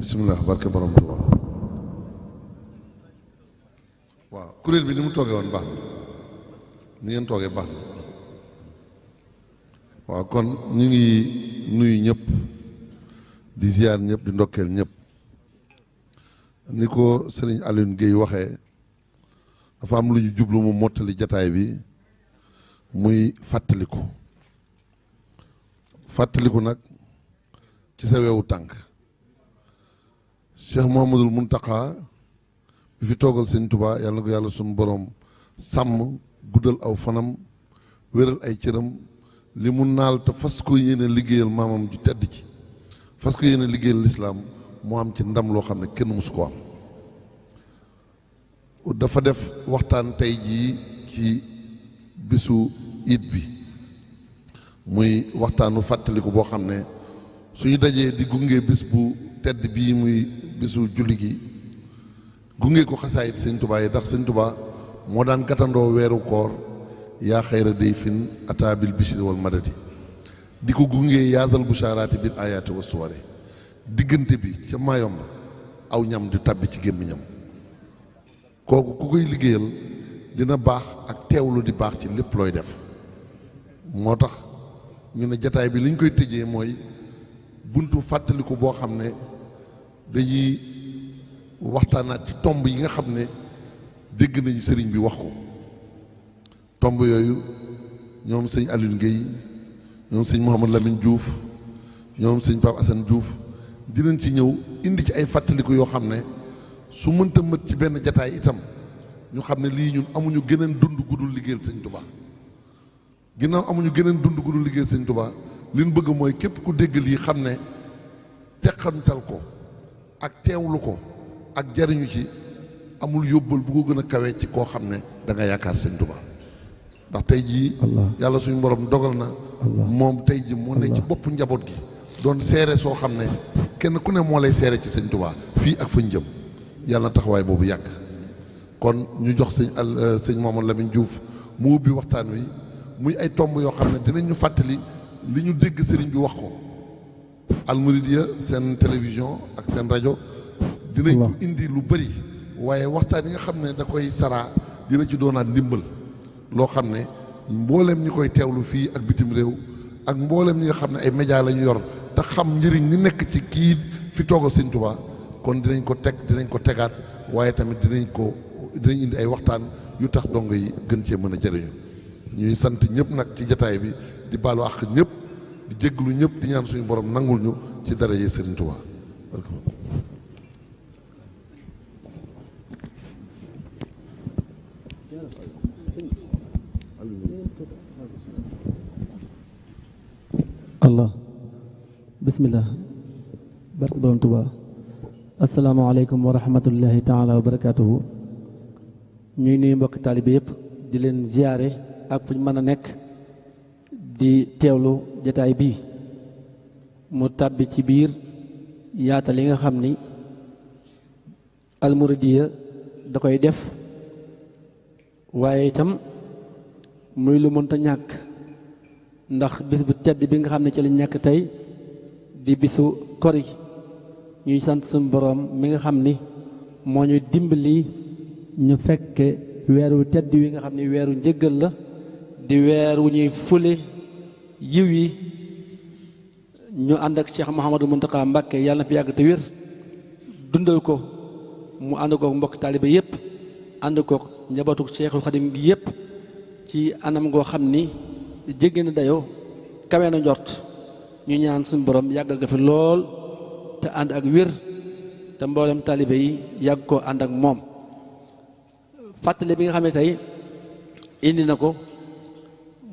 bisimilah barke borom Tuubaa. waaw kuréel bi ni mu toogee woon baax na ni ngeen toogee baax na waaw kon ñu ngi nuyu ñëpp di ziar ñëpp di ndokkeel ñëpp ni ko sëriñ Alioune Guèye waxee dafa am lu ñu jublu mu mottali jataay bi muy fàttaliku nag ci sa wewu tànk Cheikh Mouhamadoul Mountakha bi fi toogal sëñ Touba yàlla na ko yàlla suñu borom sàmm guddal aw fanam wéral ay cëram li mu naal te fas ko yéene liggéeyal maamam ju tedd ci fas ko yéene liggéeyal lislaam moo am ci ndam loo xam ne kenn mësu ko am dafa def waxtaan tey jii ci bisu iid bi muy waxtaanu fàttaliku boo xam ne suñu dajee di gunge bis bu tedd bii muy bisu julli gi gunge ko xasaayit sëñ Tuubaa yi ndax sëñ Tuubaa moo daan gàttandoo weeru koor yaa xayra day fin ata bil bishri wal madadi di ko gunge yaasal bushaaraati bil ayaati wa suwari diggante bi ca Maayomba aw ñam di tàbbi ci gémmiñam kooku ku koy liggéeyal dina baax ak teewlu di baax ci lépp looy def moo tax ñu ne jataay bi li ñu koy tëjee mooy buntu fàttaliku boo xam ne dañuy waxtaanaat ci tomb yi nga xam ne dégg nañu sëriñ bi wax ko tomb yooyu ñoom sëñ Alioune Guèye ñoom sëñ Mouhamadou Lamine Diouf ñoom sëñ Pape Assane Diouf dinañ ci ñëw indi ci ay fàttaliku yoo xam ne su mënta mët ci benn jataay itam ñu xam ne lii ñun amuñu geneen dund gudul liggéeyal sëñ Touba ginnaaw amuñu geneen dund gudul liggéeyal sëñ Touba li ñu bëgg mooy képp ku dégg lii xam ne teqantal ko ak teewlu ko ak jariñu ci amul yóbbal bu ko gën a kawe ci koo xam ne da nga yaakaar sëñ Touba ndax tey jii yàlla suñu borom dogal na moom tey ji moo ne ci bopp njaboot gi doon seere soo xam ne kenn ku ne moo lay seere ci sëñ Touba fii ak fañ jëm yàlla na taxawaay boobu yàgg kon ñu jox sëñ Mouhamadou Lamine Diouf mu ubbi waxtaan wi muy ay tomb yoo xam ne dinañ ñu fàttali li ñu dégg sëriñ bi wax ko Almouridiya seen télévision ak seen rajo dinañ ko indi lu bëri waaye waxtaan yi nga xam ne da koy saraa dina ci doonaat ndimbal loo xam ne mboolem ñi koy teewlu fii ak bitim réew ak mboolem ñi nga xam ne ay média la ñu yor te xam njëriñ ñi nekk ci kii fi toogal sëñ Touba kon dinañ ko teg dinañ ko tegaat waaye tamit dinañ indi ay waxtaan yu tax dongo yi gën cee mën a jëriñu ñuy sant ñëpp nag ci jataay bi di baalu àq ñëpp di jégglu ñëpp di ñaan suñu borom nangul ñu ci daraje Sëriñ Touba. Allah bismillah barke borom Touba. asalaamaaleykum wa rahmatullahi taala wa barakaatuhu. ñuy nuyu mbokki taalibe yëpp di leen ziyaare ak fu ñu mën a nekk di teewlu jataay bii mu tàbbi ci biir yaatal yi nga xam ni Almouridiya da koy def waaye itam muy lu mënta ñàkk ndax bis bu tedd bi nga xam ne ci lañ nekk tey di bisu kori ñuy sant suñu boroom mi nga xam ni moo ñu dimbali ñu fekke weeru tedd wi nga xam ni weeru njëggal la di weer wu ñuy fule yiw yi ñu ànd ak Cheikh Mouhamadou Mountakha Mbacké yàlla na fi yàgg te wér dundal ko mu ànd kook mbokk taaliba yépp ànd kook njabootu Cheikhul Khadim gi yépp ci anam goo xam ni jéggi na dayoo kawe na njort ñu ñaan suñu borom yàggal nga fi lool te ànd ak wér te mboolem taalibe yi yàgg koo ànd ak moom fàttali bi nga xam ne tey indi na ko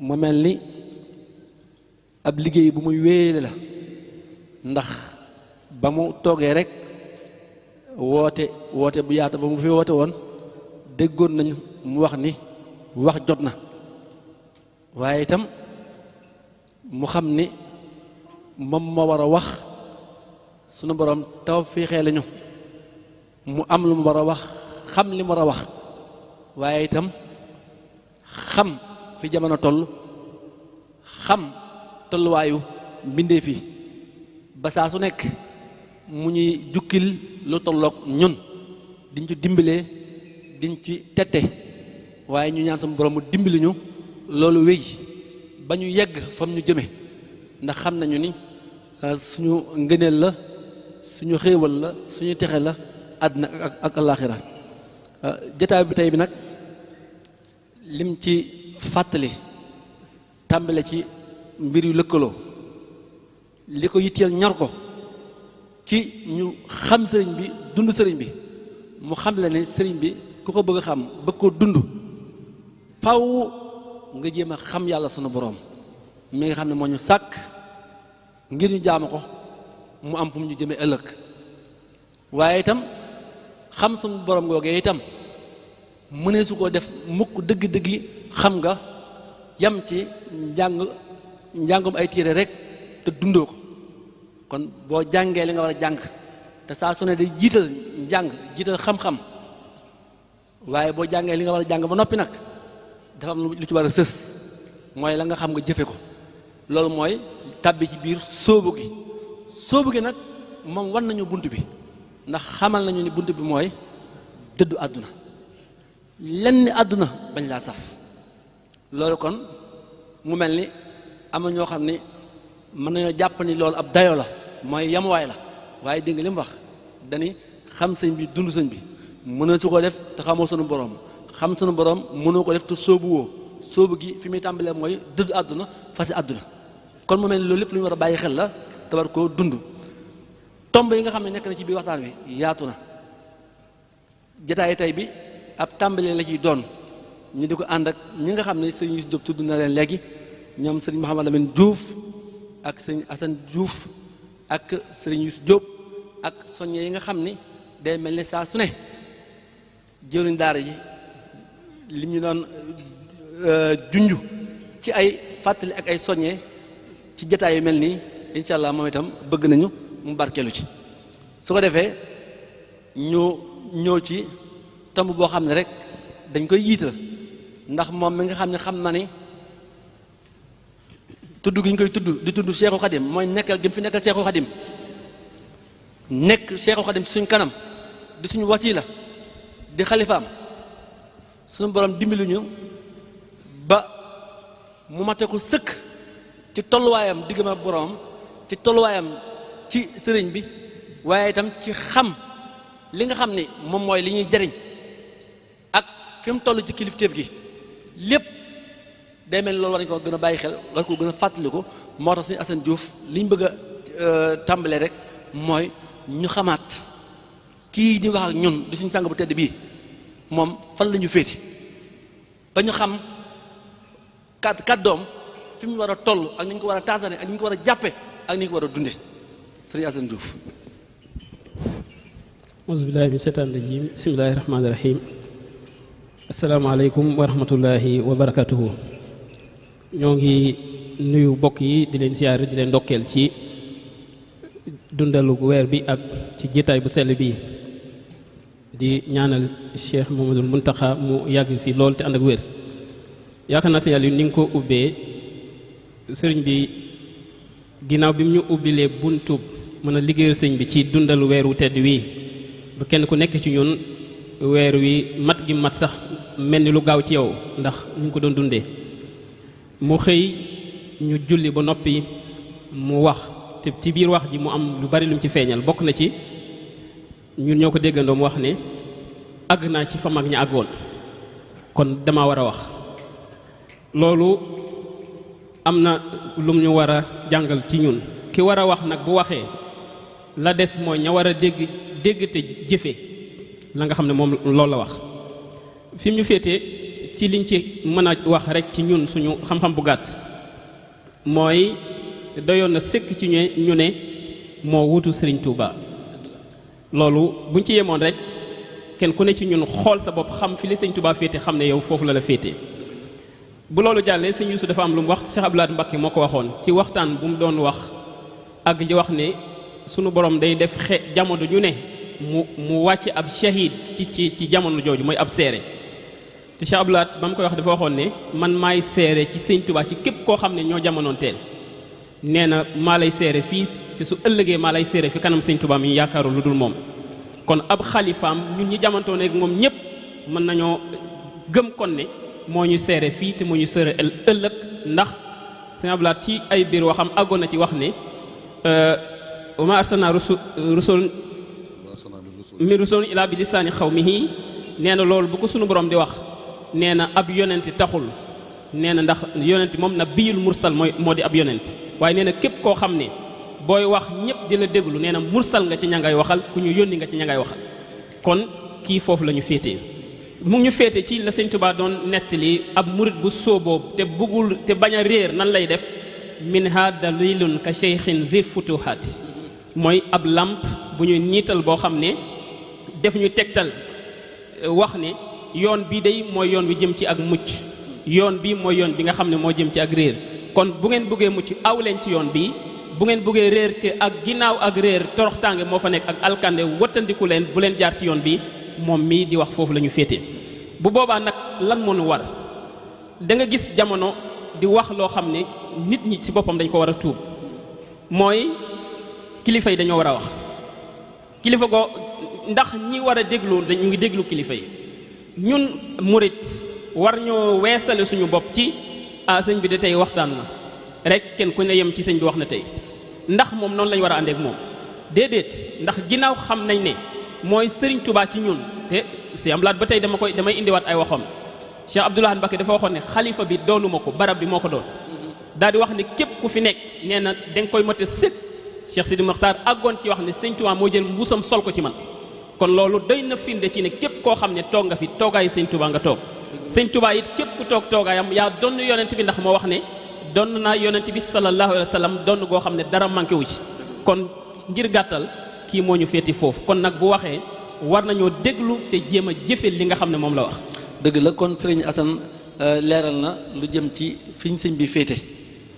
mu mel ni ab liggéey bu muy wéele la ndax ba mu toogee rek woote bu yaatu ba mu fi woote woon déggoon nañu mu wax ni wax jot na waaye itam mu xam ni moom moo war a wax sunu borom taw fiixee lañu mu am lu mu war a wax xam li mu war a wax waaye itam xam fi jamono toll xam tolluwaayu mbindeef yi ba saa su nekk mu ñuy jukkil lu tolloog ñun diñ ci dimbalee diñ ci tette waaye ñu ñaan sama borom mu dimbali ñu loolu wéy ba ñu yegg fam ñu jëme ndax xam nañu ni suñu ngëneel la suñu xéewal la suñu texe la àddina ak alaaxira jotaay bi tey bi nag lim ci fàttali tàmbale ci mbir yu lëkkaloo li ko yitteel ñor ko ci ñu xam sëriñ bi dund sëriñ bi mu xam la ne sëriñ bi ku ko bëgg a xam bëgg ko dund faw nga jéem a xam yàlla sunu boroom mi nga xam ne moo ñu sàkk ngir ñu jaamu ko mu am fu mu ñu jëmee ëllëg waaye itam xam sunu boroom googee itam mënee su koo def mukk dëgg-dëggi xam nga yam ci njàngum ay téere rek te dundoo ko kon boo jàngee li nga war a jàng te saa su ne day jiital njàng jiital xam-xam waaye boo jàngee li nga war a jàng ba noppi nag dafa am lu ci war a sës mooy la nga xam nga jëfe ko loolu mooy tàbbi ci biir sóobu gi nag moom war nañu bunt bi ndax xamal nañu ni bunt bi mooy dëddu àdduna lenn àdduna bañ laa saf loolu kon mu mel ni am na ñoo xam ni mën nañoo jàpp ni loolu ab dayo la mooy yamuwaay la waaye dégg nga li mu wax dani xam sëñ bi dund sëñ bi mënoo su ko def te xamoo sunu borom xam sunu borom mënoo ko def te sóobu woo sóobu gi fi muy tàmbalee mooy dëddu àdduna fasi àdduna kon mu mel ni loolu lépp lu ñu war a bàyyi xel la te war koo dund tomb yi nga xam ne nekk na ci biir waxtaan wi yaatu na jataay tey bi ab tàmbalee la ciy doon ñu di ko ànd ak ñi nga xam ne sëriñ Youssou Diop tudd na leen léegi ñoom sëriñ Mouhamadou Lamine Diouf ak sëriñ Assane Diouf ak sëriñ Youssou Diop ak soññe yi nga xam ni day mel ni saa su ne jëwriñ daara ji li ñu doon junj ci ay fàttali ak ay soññe ci jataay yu mel nii incha allah moom itam bëgg nañu mu barkeelu ci su ko defee ñu ñëw ci tomb boo xam ne rek dañ koy yiital ndax moom mi nga xam ne xam na ni tudd gi ñu koy tudd di tudd Cheikhul Khadim mooy nekkal gi mu fi nekkal Cheikhul Khadim nekk Cheikhul Khadim suñ kanam di suñu wasila di xalifaam suñu borom dimbali ñu ba mu mate ko sëkk ci tolluwaayam diggam ak borom ci tolluwaayam ci sëriñ bi waaye itam ci xam li nga xam ni moom mooy li ñuy jariñ ak fi mu toll ci kilifteef gi lépp day mel ni loolu war nañu ko gën a bàyyi xel war ko gën a fàttaliku moo tax suñu Assane Diouf li ñu bëgg a tàmbalee rek mooy ñu xamaat kii di wax ak ñun di suñu sàng bu tedd bii moom fan la ñu féeti ba ñu xam kàddoom fi mu war a toll ak ni ñu ko war a taasane ak ni ñu ko war a jàppe ak ni ñu ko war a dunde sëriñ Assane Diouf. auzu billaahi mina sheytaani rajiim bismillaahi rahmaani rahiim asalaamaaleykum wa rahmatullahi wa barakatuhu ñoo ngi nuyu bokk yi di leen siyaare di leen ndokkeel ci dundalu weer bi ak ci jiitaay bu sell bii di ñaanal Cheikh Mouhamadoul Mountakha mu yàgg fi lool te ànd ak wér yaakaar naa signal yi ni nga ko ubbee sëriñ bi ginnaaw bi mu ñu ubbilee buntub mën a liggéeyal sëñ bi ci dundalu weer wu tedd wii ba kenn ku nekk ci ñun weer wi mat gi mat sax mel ni lu gaaw ci yow ndax ñu ngi ko doon dundee mu xëy ñu julli ba noppi mu wax te ci biir wax ji mu am lu bari lu mu ci feeñal bokk na ci ñun ñoo ko déggandoo mu wax ne àgg naa ci fa mag ña àggoon kon dama war a wax loolu am na lu ñu war a jàngal ci ñun ki war a wax nag bu waxee la des mooy ña war a dégg te jëfe la nga xam ne moom loolu la wax fi mu ñu féete ci liñ ci mën a wax rek ci ñun suñu xam-xam bu gàtt mooy doyoon na sëkk ci ñu ne moo wutu Serigne Touba loolu buñ ci yemoon rek kenn ku ne ci ñun xool sa bopp xam fi li Serigne Touba féete xam ne yow foofu la la féete bu loolu jàllee Serigne Youssou dafa am lu mu wax Cheikh Abdou Lahad Mbacké moo ko waxoon ci waxtaan bu mu doon wax ak di wax ne sunu borom day def jamono ñu ne mu wàcc ab shahid ci jamono jooju mooy ab seere te Cheikh Abdou Lahad ba mu koy wax dafa waxoon ne man maay seere ci Sëñ Tuubaa ci képp koo xam ne ñoo jamonoon teel nee na maa lay seere fii te su ëllëgee maa lay seere fi kanam sëñ Tuubaa mi yaakaaru lu dul moom kon ab xalifaam ñun ñi jamantoo nekk moom ñëpp mën nañoo gëm kon ne moo ñu seere fii te moo ñu seere ëllëg ndax sëñ Ablaat ci ay biir waxam àggoon na ci wax ne wa ma arsalna rusul min rusulin ilaa bi lisaani xawmihi nee na loolu bu ko sunu borom di wax nee na ab yonenti taxul nee na ndax yonenti moom nabiyul mursal moo di ab yonent waaye nee na képp koo xam ne booy wax ñëpp di la déglu nee na mursal nga ci ña ngay waxal ku ñu yónni nga ci ña ngay waxal kon kii foofu la ñu féetee mu ngi ñu féete ci la sëñ Tuubaa doon nettali ab murit bu sóoboo te buggul te bañ a réer nan lay def minha dalilun ka cheikhin zil futuhaat mooy ab làmp bu ñu niital boo xam ne def ñu tegtal wax ne yoon bii day mooy yoon wi jëm ci ak mucc yoon bii mooy yoon bi nga xam ne moo jëm ci ak réer kon bu ngeen bëggee mucc aw leen ci yoon bii bu ngeen bëggee réer te ak ginnaaw ak réer toroxtaange moo fa nekk ak alkande wattandiku leen bu leen jaar ci yoon bi moom mii di wax foofu la ñu féete bu boobaa nag lan moo nu war da nga gis jamono di wax loo xam ne nit ñi ci boppam dañ ko war a tuub mooy kilifa yi dañoo war a wax kilifa go ndax ñi war a déglu dañu ngi déglu kilifa yi ñun murit war ñoo weesale suñu bopp ci sëñ bi de tey waxtaan na rek kenn ku ne yem ci sëñ bi wax na tey ndax moom noonu lañu war a àndeek moom déedéet ndax ginnaaw xam nañ ne mooy sëriñ Touba ci ñun te si am laat ba tey damay indiwaat ay waxam Cheikh Abdoul Ahad Mbacké dafa waxoon ne xalifa bi doonuma ko barab bi moo ko doon daal di wax ne képp ku fi nekk nee na danga koy mate sëkk Cheikh Sidi Mokhtar àggoon ci wax ne sëñ Touba moo jël mbuusam sol ko ci man kon loolu doy na firnde ci ne képp koo xam ne toog nga fi toogaayu sëñ Touba nga toog sëñ Touba it képp ku toog toogaayam yaa donn yonent bi ndax moo wax ne donn naa yonent bi sallallahu alayhi wa sallam donn goo xam ne dara manqué wu ci kon ngir gàttal kii moo ñu féeti foofu kon nag bu waxee war nañoo déglu te jéem a jëfe li nga xam ne moom la wax dëgg la kon sëriñ Assane leeral na lu jëm ci fiñ sëñ bi féete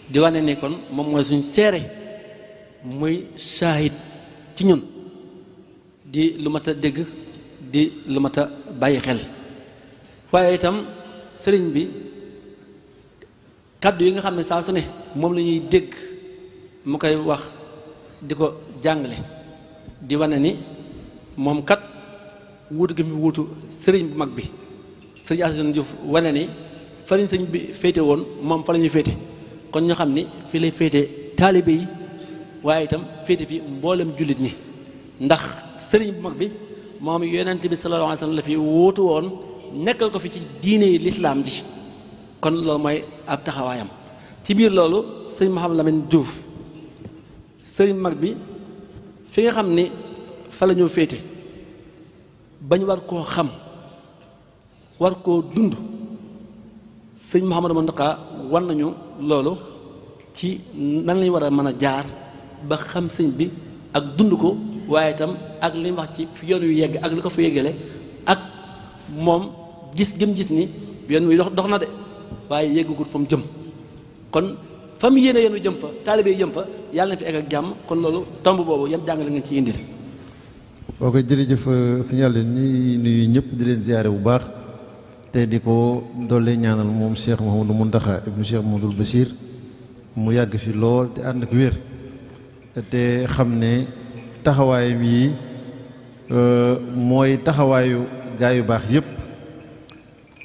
di wane ne kon moom mooy suñ seere muy shahid ci ñun di lu mat a dégg di lu mat a bàyyi xel waaye itam sëriñ bi kaddu yi nga xam ne saa su ne moom la ñuy dégg mu koy wax di ko jàngale di wane ni moom kat wuutu gi fi wuutu sëriñ bu mag bi sëriñ Assane Diouf wane ni fa lañ sëñ bi féete woon moom fa la ñuy féete kon ñu xam ni fii lay féete taalibe yi waaye itam féete fi mboolem jullit ñi ndax sëriñ bu mag bi moom yonent bi sallallahu alayhi wa sallam la fi wuutu woon nekkal ko fi ci diine yi lislaam ji kon loolu mooy ab taxawaayam ci biir loolu sëriñ Mouhamadou Lamine Diouf sëriñ mag bi fi nga xam ni fa la ñoo féete bañ war koo xam war koo dund sëñ Mouhamadou Mountakha war nañu loolu ci nan lañu war a mën a jaar ba xam sëñ bi ak dund ko waaye itam ak li mu wax ci fi yoon yu yegg ak li ko fa yeggale ak moom gis gëm gis ni yoon wi dox na de waaye yeggagut fa mu jëm kon fa mu yéene yoon wi jëm fa taalibe yi jëm fa yàlla na fi egg ak jàmm kon loolu tomb boobu yan jàngale ngeen ci indil. boo ko jërëjëf sëñ Yàlla ñuy nuyu ñëpp di leen ziyaare bu baax te di ko doole ñaanal moom Cheikh Mouhamadou Mountakha ibnu Cheikh Mouhamadoul Bachir mu yàgg fi lool te ànd ak wér te xam ne taxawaayam yi mooy taxawaayu gaa yu baax yëpp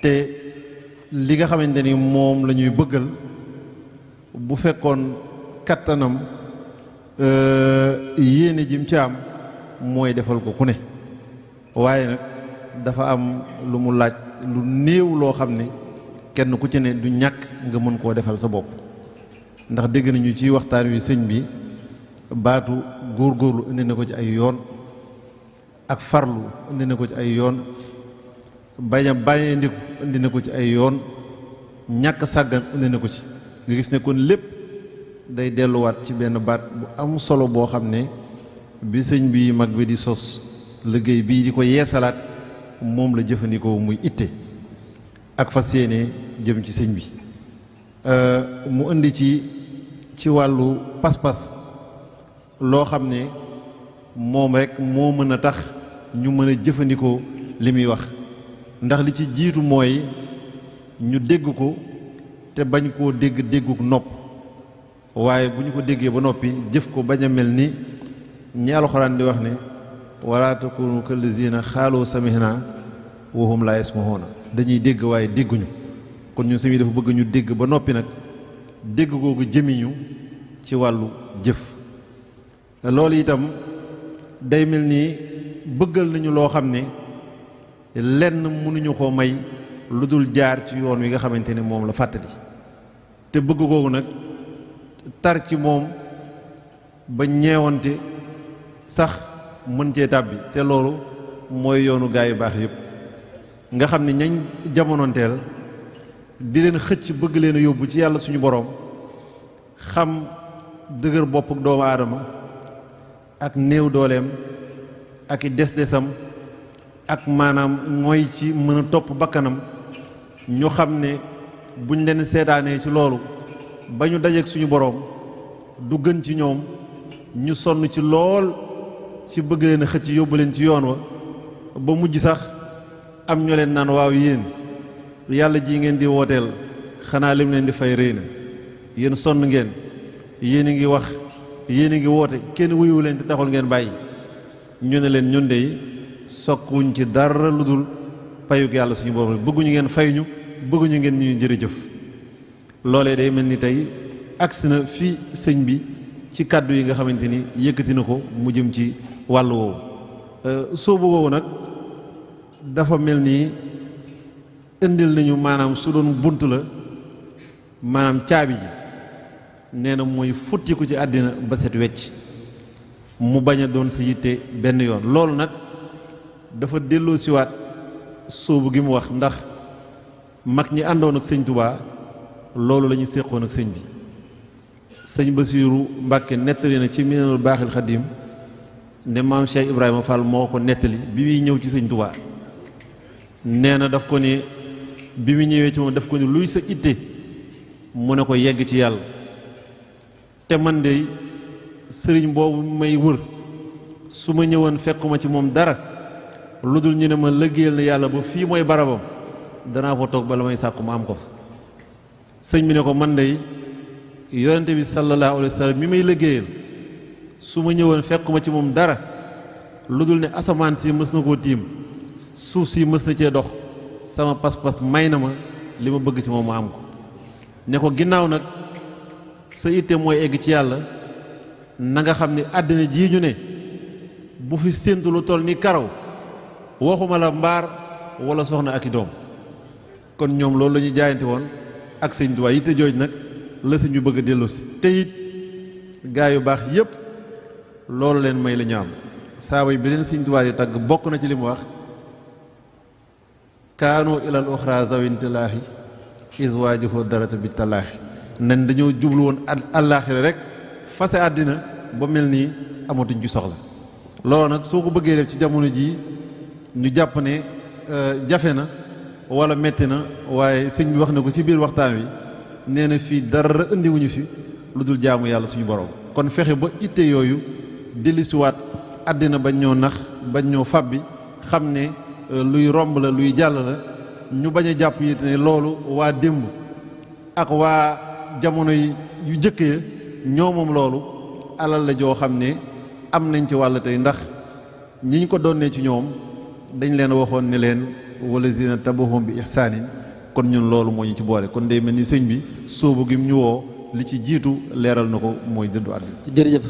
te li nga xamante ni moom la ñuy bëggal bu fekkoon kattanam yéene jim ci am mooy defal ko ku ne waaye nag dafa am lu mu laaj lu néew loo xam ne kenn ku ci ne du ñàkk nga mën koo defal sa bopp ndax dégg nañu ci waxtaan wi sëñ bi baatu góorgóorlu indi na ko ci ay yoon ak farlu indi na ko ci ay yoon bañ a bàyyee ndiku indi na ko ci ay yoon ñàkk sàggan indi na ko ci nga gis ne kon lépp day delluwaat ci benn baat bu am solo boo xam ne bi sëñ bi mag bi di sos liggéey bii di ko yeesalaat moom la jëfandikoo muy itte ak fas yéene jëm ci sëñ bi mu indi ci wàllu pas-pas loo xam ne moom rek moo mën a tax ñu mën a jëfandikoo li muy wax ndax li ci jiitu mooy ñu dégg ko te bañ koo dégguk nopp waaye bu ñu ko déggee ba noppi jëf ko bañ a mel ni ñi alxuraan di wax ne wala takunu kallazina xaaloo samihna wa hum la yasmahuuna dañuy dégg waaye dégguñu. kon ñun sëñ bi dafa bëgg ñu dégg ba noppi nag dégg googu jëmiñu ci wàllu jëf. loolu itam day mel ni bëggal nañu loo xam ne lenn mënuñu ko may lu dul jaar ci yoon wi nga xamante ne moom la fàttali te bëgg googu nag tar ci moom ba ñeewante sax mën cee tàbbi te loolu mooy yoonu gaa yu baax yépp nga xam ne ñañ jamonoonteel di leen xëcc bëgg leen a yóbbu ci yàlla suñu boroom xam dëgër bopp doomu aadama ak néew dooleem ak i des-desam ak maanaam mooy ci mën a topp bakkanam ñu xam ne buñ leen seetaanee ci loolu ba ñu dajeek suñu boroom du gën ci ñoom ñu sonn ci lool ci bëgg leen a xëcc yóbbu leen ci yoon wa ba mujj sax am ñoo leen naan waaw yéen yàlla ji ngeen di wooteel xanaa lim leen di fay rëy na yéen sonn ngeen yéen a ngi wax yéen a ngi woote kenn wuyu leen te taxul ngeen bàyyi ñu ne leen ñun dey sokkuñ ci dara lu dul payug yàlla suñu boroom bëgguñu ngeen fay ñu bëgguñu ngeen ñuy jërëjëf. loolee day mel ni tey agsi na fi sëñ bi ci kàddu yi nga xamante ni yëkkati na ko mu jëm ci wàll woowu soobu woowu nag dafa mel ni indil nañu maanaam su doon bunt la maanaam caabi ji nee na mooy futtiku ci àddina ba set wecc mu bañ a doon sa yitte benn yoon loolu nag dafa delloo siwaat sóobu gi mu wax ndax mag ñi àndoon ak sëñ Touba loolu la ñu séqoon ak sëñ bi sëñ Basiiru Mbàkke nettali na ci Minanul Baaxil Xadiim ne maam Cheikh Ibrahima Fall moo ko nettali bi muy ñëw ci sëñ Touba nee na daf ko ne bi mu ñëwee ci moom daf ko ne luy sa itte mu ne ko yegg ci yàlla te man de sëriñ boobu may wër su ma ñëwoon fekkuma ci moom dara lu dul ñu ne ma liggéeyal na yàlla ba fii mooy barabam danaa fa toog ba la may sàkku ma am ko fa sëñ bi ne ko man de yonente bi sallallahu alayhi wa sallam mi may liggéeyal su ma ñëwoon fekkuma ci moom dara lu dul ne asamaan si mës na koo tiim suuf si mës na cee dox sama pas-pas may na ma li ma bëgg ci moom ma am ko ne ko ginnaaw nag sa itte mooy egg ci yàlla na nga xam ne àddina jii ñu ne bu fi séentu lu toll ni karaw waxuma la mbaar wala soxna ak i doom kon ñoom loolu la ñuy jaayante woon ak sëñ Tuubaa yitte jooj nag la sëñ bi bëgg a dellu si te it gaa yu baax yépp loolu leen may la ñu am saaba yi bi leen sëñ Tuubaa yi tagg bokk na ci li mu wax kaanu ilal uxra zawintilaahi iswaajuhu darata bi talaahi nen dañoo jublu woon àllaaxira rek fase àddina ba mel nii amatuñ ci soxla loolu nag soo ko bëggee def ci jamono jii ñu jàpp ne jafe na wala metti na waaye sëñ bi wax na ko ci biir waxtaan wi nee na fii dara indiwuñu fi lu dul jaamu yàlla suñu borom kon fexe ba itte yooyu dellusiwaat àddina bañ ñoo nax bañ ñoo fàbbi xam ne luy romb la luy jàll la ñu bañ a jàpp it ne loolu waa démb ak waa jamono yu jëkk ya ñoo moom loolu alal la joo xam ne am nañ ci wàll tey ndax ñi ñu ko doonee ci ñoom dañ leen waxoon ne leen walazina tabahum bi ihsaanin kon ñun loolu moo ñu ci boole kon day mel ni sëñ bi sóobu gi mu ñu woo li ci jiitu leeral na ko mooy dëddu àdduna. jërëjëf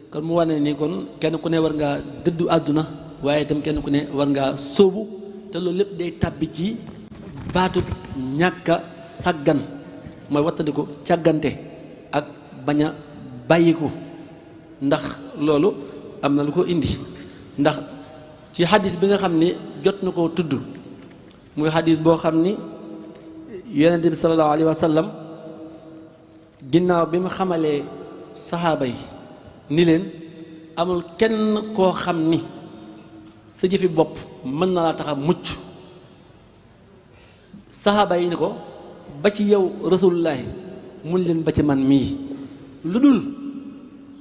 kon mu wane ni kon kenn ku ne war ngaa dëddu àdduna waaye itam kenn ku ne war ngaa sóobu te loolu lépp day tàbbi ci baatu ñàkk a sàggan mooy wattandiku càggante ak bañ a bàyyiku ndax loolu am na lu ko indi ndax ci xadis bi nga xam ni jot na koo tudd muy xadis boo xam ni yonente bi sallallahu alayhi wa sallam ginnaaw bi mu xamalee saxaaba yi ni leen amul kenn koo xam ni sa jëfi bopp mën na laa tax a mucc saxaaba yi ni ko ba ci yow rasulullahi mun leen ba ci man mii lu dul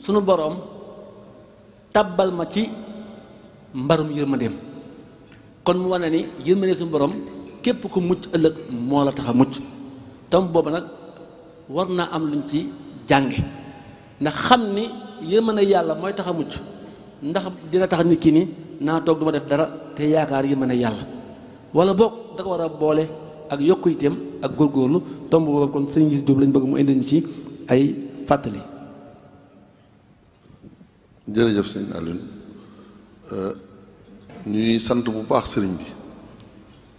sunu boroom tàbbal ma ci mbarum yërmandeem kon mu wane ni yërmande suñu borom képp ku mucc ëllëg moo la tax a mucc tam boobu nag war naa am luñ ci jànge ndax xam ni yërmande yàlla mooy tax a mucc ndax dina tax nit ki ni naa toog duma def dara te yaakaar yërmande yàlla wala boog da ko war a boole ak yokku itam ak góorgóorlu tomb boobu kon sëñ Youssou Diop lañ bëgg mu indi ñu ci ay fàttali. jërëjëf sëñ Alioune ñuy sant bu baax sëriñ bi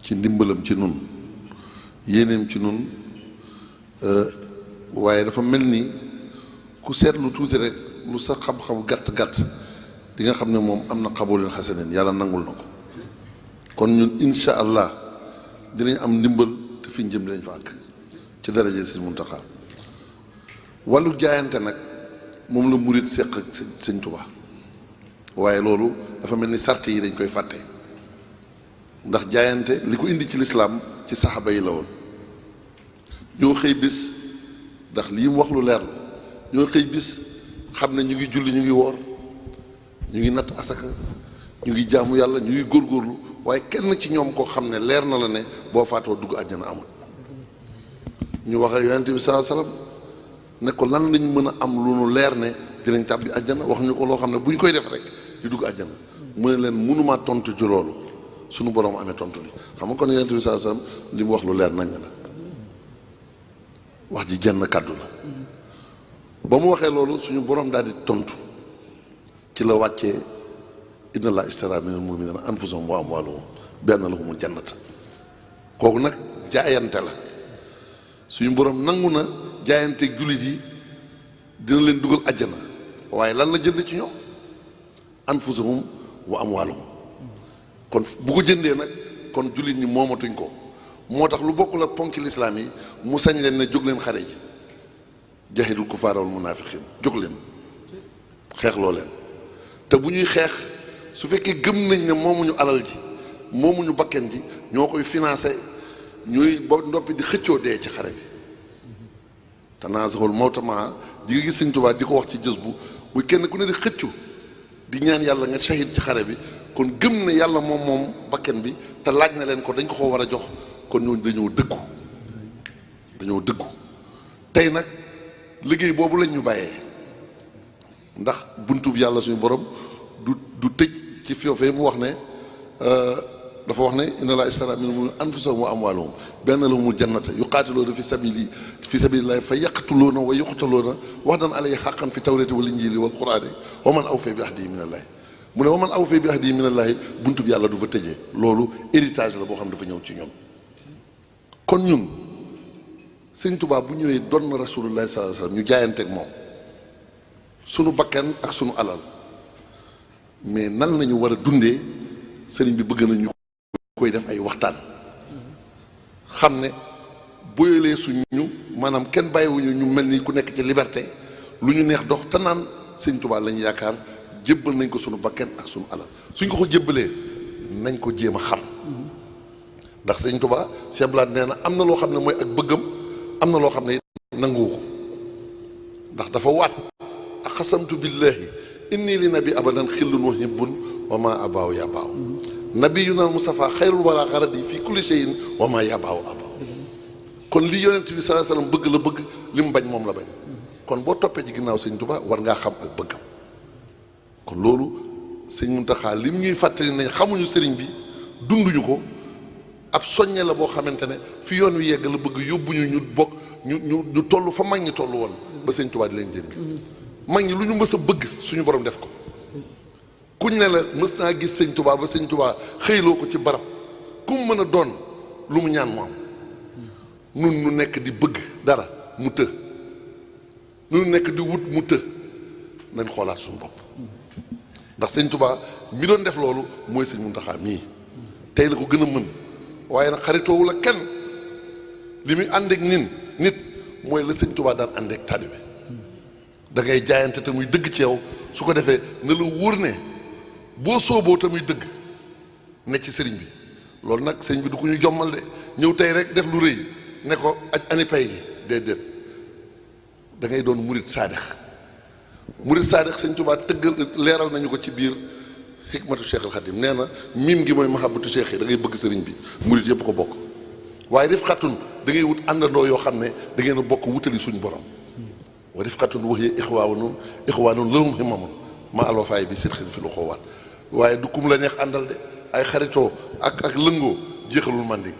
ci ndimbalam ci nun yéeneem ci nun waaye dafa mel ni ku seetlu tuuti rek lu sa xam-xam gàtt-gàtt di nga xam ne moom am na xabulin xasanin yàlla nangul na ko kon ñun insha allah dinañ am ndimbal te fi ñu jëm dinañ fa àgg ci daraje sëñ Muntaxa wàllu jaayante nag moom la murit seq ak sëñ Tuubaa waaye loolu dafa mel ni sart yi dañ koy fàtte ndax jaayante li ko indi ci lislaam ci saxaaba yi la woon ñoo xëy bis ndax lii mu wax lu leer la ñoo xëy bis xam ne ñu ngi julli ñu ngi woor ñu ngi natt asaka ñu ngi jaamu yàlla ñu ngi góorgóorlu waaye kenn ci ñoom koo xam ne leer na la ne boo faatoo dugg àjjana amul ñu wax ak yonent bi sallallahu alayhi wasallam ne ko lan lañ mën a am lu nu leer ne dinañ tàbbi àjjana wax ñu ko loo xam ne bu ñu koy def rek di dugg àjjana mu ne leen mënumaa tontu ci loolu suñu borom amee tontu li xam nga kon yonent bi sallallahu alayhi wasallam li mu wax lu leer nañ la wax ji jenn kàddu la ba mu waxee loolu suñu borom daal di tontu ci la wàccee inna allaha ishtara minal mu'minina anfusahum wa amwalahum bi anna lahumul jannata kooku nag jaayante la suñu borom nangu na jaayante jullit yi dina leen dugal àjjana waaye lan la jënd ci ñoom anfusahum wa amwalahum kon bu ko jëndee nag kon jullit ñi moomatuñ ko moo tax lu bokkul ak ponki lislaam yi mu sañ leen ne jóg leen xare ji jahidul kufaara wal munaafiqiin jóg leen xeexloo leen te bu ñuy xeex su fekkee gëm nañ ne moomuñu alal ji moomuñu bakken ji ñoo koy financé ñuy ba ndoppi di xëccoo dee ci xare bi tanaasaxul mawtama di nga gis Sëñ Tuubaa di ko wax ci jës bu muy kenn ku ne di xëccu di ñaan yàlla nga shahid ci xare bi kon gëm ne yàlla moom bakken bi te laaj na leen ko dañ ko war a jox kon ñooñu dañoo dëggu tey nag liggéey boobu lañ ñu bàyyee ndax buntub yàlla suñu borom du tëj ci foofee mu wax ne dafa wax ne inna allaha ishtara minhum anfusahum wa amwalahum bi anna lahumul jannata yuqaatiluuna fi sabilillahi fa yaqtuluuna wa yuqtaluuna wa'dan alayhi haqqan fi tawrati wal injili wal qur'ani wa man awfa bi ahdihi min allahi mu ne wa man awfa bi ahdihi min allahi buntub yàlla du fa tëjee loolu héritage la boo xam ne dafa ñëw ci ñoom kon ñun Sëñ Tuubaa bu ñëwee doon na rasulullahi sallallahu alayhi wasallam ñu jaayanteeg moom sunu bakkan ak sunu alal mais nan lañu war a dundee sëriñ bi bëgg nañu koy def ay waxtaan xam ne boyalee suñu maanaam kenn bàyyiwuñu ñu mel ni ku nekk ci liberté lu ñu neex dox te naan Sëñ Tuubaa lañu yaakaar jébbal nañ ko sunu bakkan ak sunu alal suñ ko jébbalee nañ ko jéem a xam ndax Sëñ Tuubaa Cheikh Blad nee na am na loo xam ne mooy ak bëggam am na loo xam ne nanguwu ko ndax dafa waat ak xasamtu billahi inni li nabi abadan xillun wa hibbun wa ma abaaw ya baaw nabiyuna Mustafa xayrul wara xaradi fi kulli shay'in wa ma ya baaw abaaw kon li yonent bi sallallahu alayhi wasallam bëgg la bëgg li mu bañ moom la bañ kon boo toppee ci ginnaaw Sëñ Tuubaa war ngaa xam ak bëggam kon loolu Sëñ Muntaxa lim ñuy fàttali nañ xamuñu sëriñ bi dunduñu ko ab soññe la boo xamante ne fi yoon wi yegg la bëgg yóbbuñu ñu bokk ñu toll fa mag ñi toll woon ba Sëñ Tuubaa di leen jëriñ mag ñi lu ñu mës a bëgg suñu borom def ko kuñ ne la mës naa gis Sëñ Tuubaa ba Sëñ Tuubaa xëyloo ko ci barab ku mu mën a doon lu mu ñaan mu am nun nu nekk di bëgg dara mu të nu nekk di wut mu të nañ xoolaat suñu bopp ndax Sëñ Tuubaa mi doon def loolu mooy Sëñ Muntaxa mii tey la ko gën a mën waaye nag xaritoowu la kenn li muy ànd ak nit mooy la Sëñ Tuubaa daan ànd ak taalibe da ngay jaayante te muy dëgg ci yow su ko defee ne la wóor ne boo sooboo te muy dëgg ne ci sëriñ bi loolu nag sëriñ bi du ko ñu jommal de ñëw tey rek def lu rëy ne ko aj ani pay gi déedéet da ngay doon murit saadex Sëñ Tuubaa tëggal leeral nañu ko ci biir xikmatu Cheikh al Xadim nee na miim gi mooy mahabbatu Cheikh yi da ngay bëgg sëriñ bi murit yëpp ko bokk waaye def xattun da ngay wut àndandoo yoo xam ne da ngeen a bokk wutali suñu borom wa rifqatun wa hiya ixwaanun lahum himmamun ma alwafaay bi sidqin fi lu xoowaat waaye du kum la neex àndal de ay xaritoo ak lëngoo jeexalul mandi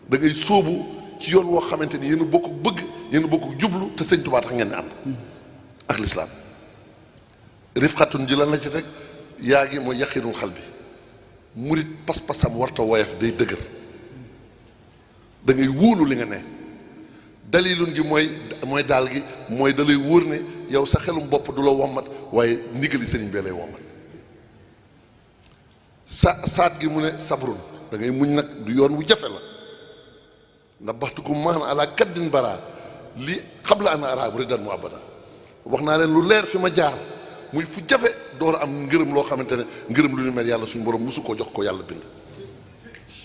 da ngay sóobu ci yoon woo xamante ni yéen a bokk bëgg yéen a bokk jublu te sëñ Tuubaa tax ngeen di ànd ak lislaam rifqatun ji lan la ci teg yaa ngi mooy yaqinul xal bi murit pas-pasam warta woyof day dëgër da ngay wóolu li nga ne dalilun gi mooy daal gi mooy da lay wóor ne yow sa xelum bopp du la wommat waaye ndigali sëriñ bee lay wommat saat gi mu ne sabrun da ngay muñ nag du yoon wu jafe la ndax baxtukum maan ala kaddin bara li xabla an araab ridan mu abada wax naa leen lu leer fi ma jaar muy fu jafe door am ngërëm loo xamante ne ngërëm lu ñu mel yàlla suñu borom musu koo jox ko yàlla bind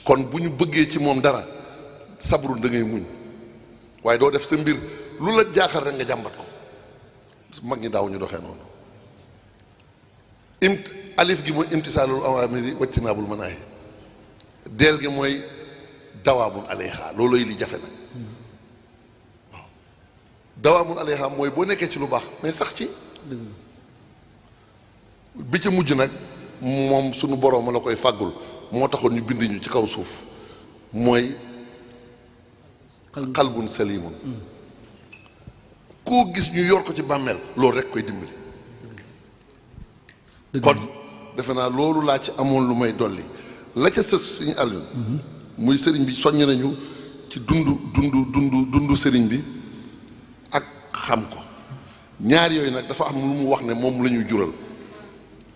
kon bu ñu bëggee ci moom dara sabrun da ngay muñ waaye doo def sa mbir lu la jaaxal rek nga jàmbat ko mag ñi daaw ñu doxee noonu alif gi mooy imtisaalul awaamiri wajtinaabul manaahi deel gi mooy dawaamul alayha loolooy li jafe nag waaw dawaamul alayha mooy boo nekkee ci lu baax mais sax ci bi ca mujj nag moom sunu boroom la koy fàggul moo taxoon ñu bind ñu ci kaw suuf mooy xalbun salimun koo gis ñu yor ko ci bàmmeel loolu rek koy dimbali kon defe naa loolu laa ci amoon lu may dolli la ca sës suñu àllun muy sëriñ bi soññ nañu ci dundu sëriñ bi ak xam ko ñaar yooyu nag dafa am lu mu wax ne moom la ñuy jural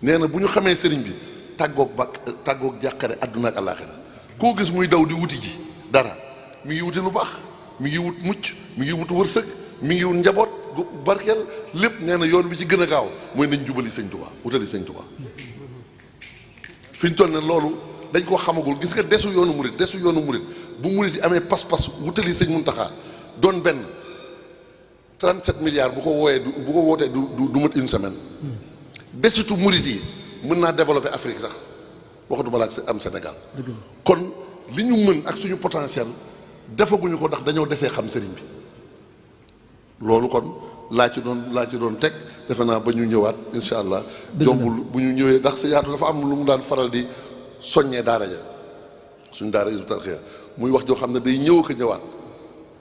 nee na bu ñu xamee sëriñ bi tàggoog jàqare àdduna ak àllaaxira koo gis muy daw di wuti ji dara mi ngi wuti lu baax mi ngi wut mucc mi ngi wut wërsëg mi ngi wut njaboot gu barkeel lépp nee na yoon bi ci gën a gaaw mooy nañ jubali sëñ Tuubaa wutali sëñ Tuubaa fi ñu toll ne loolu dañ koo xamagul gis nga desu yoonu murit bu murit yi amee pas-pas wutali sëñ Muntaxaa doon benn 37 milliards bu ko wootee du mat une semaine desitu murit yi mën naa développer Afrique sax waxatuma la ak am Sénégal kon li ñu mën ak suñu potentiel defaguñu ko ndax dañoo desee xam sëriñ bi loolu kon laa ci doon teg defe naa ba ñu ñëwaat incha allah jombul bu ñu ñëwee ndax sa yaatu dafa am lu mu daan faral di soññee daara ja suñu daara Hizbut Tarqiyyah muy wax joo xam ne day ñëw ko ñëwaat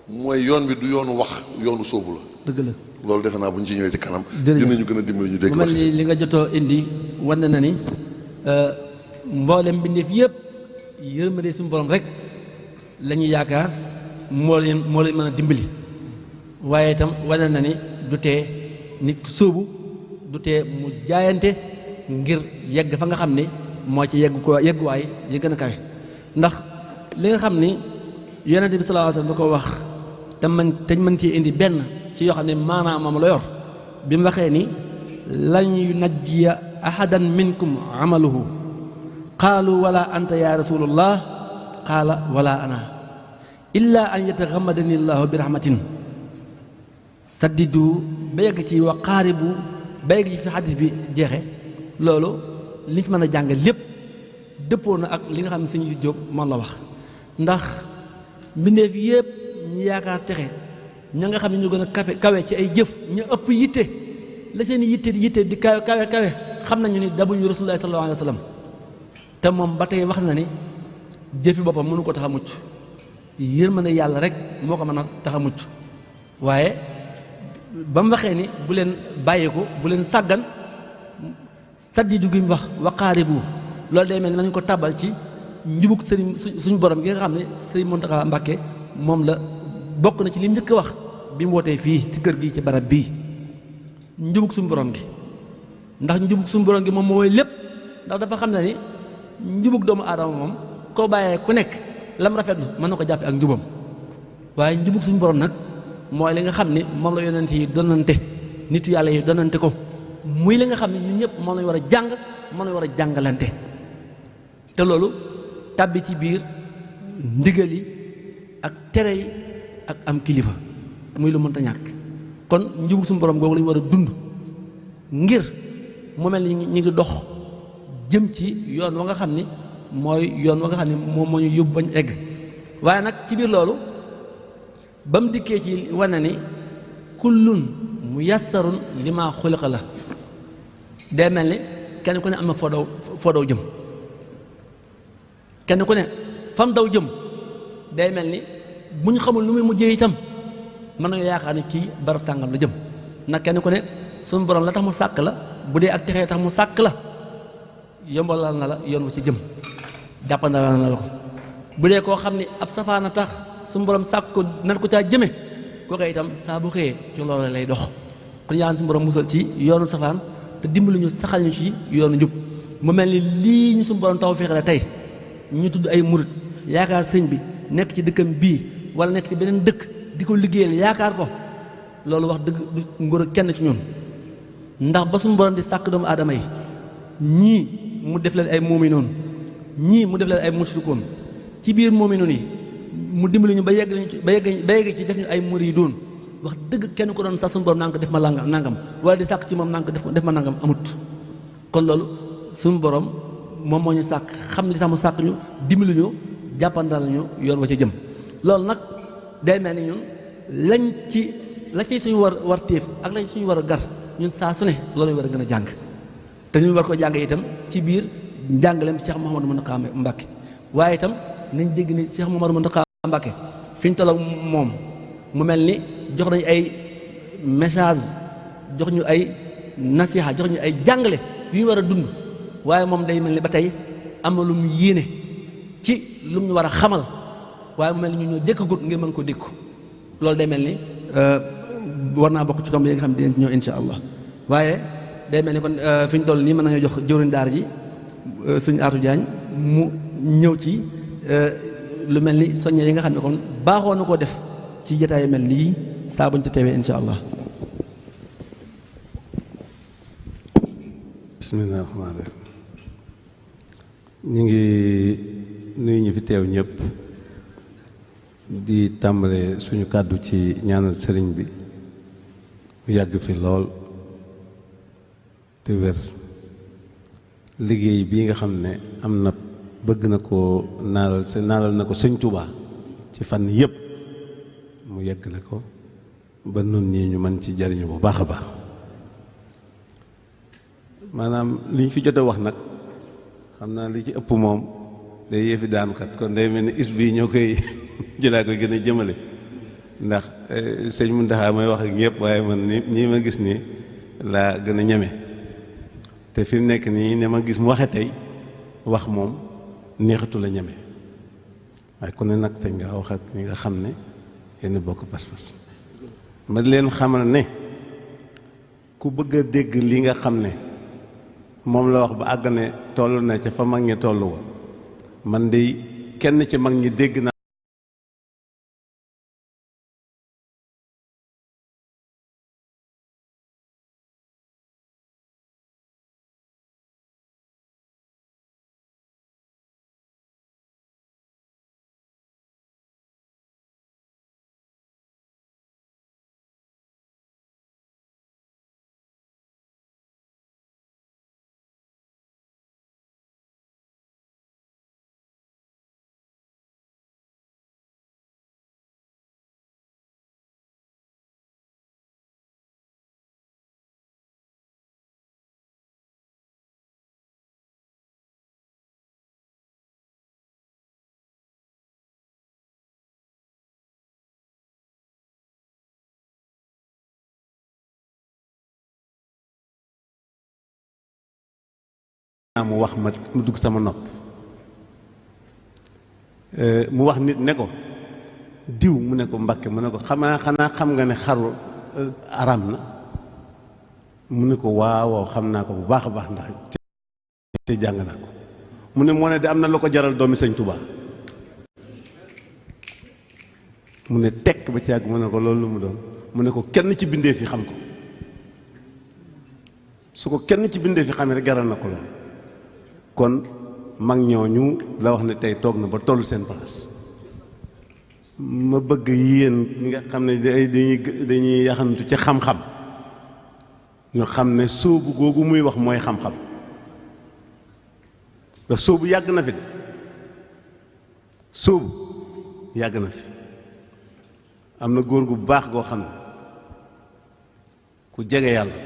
mooy yoon bi du yoonu wax yoonu sóobu la dëgg la loolu defe naa bu ñu ci ñëwee ci kanam dinañu gën a dimbali ñu dégg bu mel ni li nga jotoo indi wane na ni mboolem mbindeef yëpp yërmande suñu borom rek la ñu yaakaar moo leen mën a dimbali waaye itam wane na ni du tee nit ku sóobu du tee mu jaayante ngir yegg fa nga xam ni moo ci yegguwaay yi gën a kawe ndax li nga xam ni yonente bi sallallahu alayhi wasallam da ko wax te mën ci indi benn ci yoo xam ne maanaamam la yor bi mu waxee ni lan yunajjiya ahadan minkum amaluhu qaalu wala anta ya rasulullah qaala wala ana illa an yataxammadani llahu bi rahmatin saddidu ba yegg ci wa qaaribu ba yegg ci fi xadis bi jeexe loolu li fi mën a jàng lépp dëppoo na ak li nga xam ne Sëñ Jóob moom la wax ndax mbindeef yëpp ñu yaakaar texe ña nga xam ne ñu gën a kawe ci ay jëf ñu ëpp yitte la seen yitte di kawe xam nañu ni dabuñu Rasulullaahi sallallaahu alayhi wa sallam te moom ba tey wax na ni jëfi boppam mënu ko tax a mucc yërmande yàlla rek moo ko mën a tax a mucc waaye ba mu waxee ni bu leen bàyyi ko bu leen sàggan saddidu gi mu wax waqaaribu loolu day mel ni nañu ko tabal ci njubug sëriñ suñu borom gi nga xam ne sëriñ Muntaxa Mbàkke moom la bokk na ci li mu njëkk a wax bi mu wootee fii ci kër gi ci barab bii njubug suñu borom gi ndax njubug suñu borom gi moom mooy lépp ndax dafa xam ne ni njubug doomu aadama moom koo bàyyee ku nekk lam rafetlu mën na ko jàppe ak njubam waaye njubug suñu borom nag mooy li nga xam ni moom la yonent yi donante nitu yàlla yi donante ko muy li nga xam ne ñun ñëpp moom lañu war a jàng moom lañu war a jàngalante te loolu tàbbi ci biir ndigal yi ak tere yi ak am kilifa muy lu mënta ñàkk kon njubug suñu borom googu lañu war a dund ngir mu mel ni ñu ngi dox jëm ci yoon wa nga xam ni mooy yoon wa nga xam ni moom moo ñu yóbbu bañ egg waaye nag ci biir loolu ba mu dikkee ci wane ni kullun mu yassarun li ma xuliqa la day mel ni kenn ku ne am na foo daw jëm kenn ku ne fam daw jëm day mel ni bu ñu xamul lu muy mujjee itam mën nañu yaakaar ni kii barab tàngam la jëm nag kenn ku ne suñu borom la tax mu sàkk la bu dee ak texee tax mu sàkk la yombalal na la yoon wu ci jëm jàppandalal na la ko bu dee koo xam ni ab safaana tax suñu borom sàkk ko nar ko caa jëme kooku itam saa bu xëyee ci loolu lay dox kon yàlla suñu borom musal ci yoonu safaan te dimbali ñu saxal ñu ci yoonu njub mu mel ni lii ñu suñu borom taw fexe la tey ñu tudd ay murit yaakaar sëñ bi nekk ci dëkkam bii wala nekk ci beneen dëkk di ko liggéeyal yaakaar ko loolu wax dëgg du ngóor kenn ci ñun ndax ba suñu borom di sàkk doomu aadama yi ñii mu def leen ay muuminoon ñii mu def leen ay mushrikoon ci biir muuminoon yi mu dimbali ñu ba yegg ci def ñu ay muridoon wax dëgg kenn ko doon sax suñu borom nanga ko def ma nangam wala di sàkk ci moom nanga ko def ma nangam amut kon loolu suñu borom moom moo ñu sàkk xam li tax mu sàkk ñu dimbali ñu jàppandal ñu yoon wa ca jëm loolu nag day mel ni ñun la ci suñu war téef ak la ci suñu war a gar ñun saa su ne loolu ñu war a gën a jàng te ñu war ko jàng itam ci biir njàngaleem Cheikh Mouhamadou Mountakha Mbacké waaye itam nañ dégg ni Cheikh Mouhamadou Mountakha Mbacké fi ñu toll moom mu mel ni jox nañu ay message jox ñu ay nasiha jox ñu ay jàngale yu ñu war a dund waaye moom day mel ni ba tey am na lu mu yéene ci lu mu ñu war a xamal waaye mu mel ni ñu ñoo jëkkagut ngir mën ko dékku loolu day mel ni war naa bokk ci tomb yi nga xam ne dinañ ci ñëw insha allah waaye day mel ni kon fi ñu toll nii mën nañoo jox jëwriñ daara ji sëñ Atou Diagne mu ñëw ci lu mel ni soññe yi nga xam ne kon baaxoo na koo def ci jotaay mel nii saa buñ ci teewee insha allah. bismillah rahmaan rahim ñu ngi nuyu ñu fi teew ñëpp di tàmbale suñu kàddu ci ñaanal sëriñ bi mu yàgg fi lool te wér liggéey bii nga xam ne am na bëgg na ko naalal na ko sëñ Tuubaa ci fànn yëpp mu yeggale ko ba nun ñii ñu mën ci jariñu bu baax a baax maanaam li ñu fi jot a wax nag xam naa li ci ëpp moom day yëfi daankat kon day mel ni is bii ñoo koy jëlaa koy gën a jëmale ndax sëñ Mountakha may wax ak ñëpp waaye man ñii ma gis nii laa gën a ñeme te fi mu nekk nii ne ma gis mu waxe tey wax moom neexatu la ñeme waaye ku ne nag te nga wax ak ñi nga xam ne yéen bokk pas-pas ma leen xamal ne ku bëgg a dégg li nga xam ne moom la wax ba àgg ne toll na ca fa mag ñi toll woon man de kenn ci mag ñi dégg naa mu wax ma mu dugg sama nopp mu wax nit ne ko diw mu ne ko Mbàkke mu ne ko xanaa xam nga ne xaru araam na mu ne ko waaw xam naa ko bu baax a baax ndax te jàng naa ko mu ne moo ne de am na lu ko jaral doomi sëñ Tuubaa mu ne tekk ba ci yàgg mu ne ko loolu lu mu doon mu ne ko kenn ci bindee fi xam ko su ko kenn ci bindee fi xamee rek jaral na ko lool kon mag ñooñu la wax ne tey toog na ba tollu seen place ma bëgg yéen nga xam ne dañuy yaxantu ci xam-xam ñu xam ne sóobu googu muy wax mooy xam-xam ndax sóobu yàgg na fi de sóobu yàgg na fi am na góor gu baax goo xam ne ku jege yàlla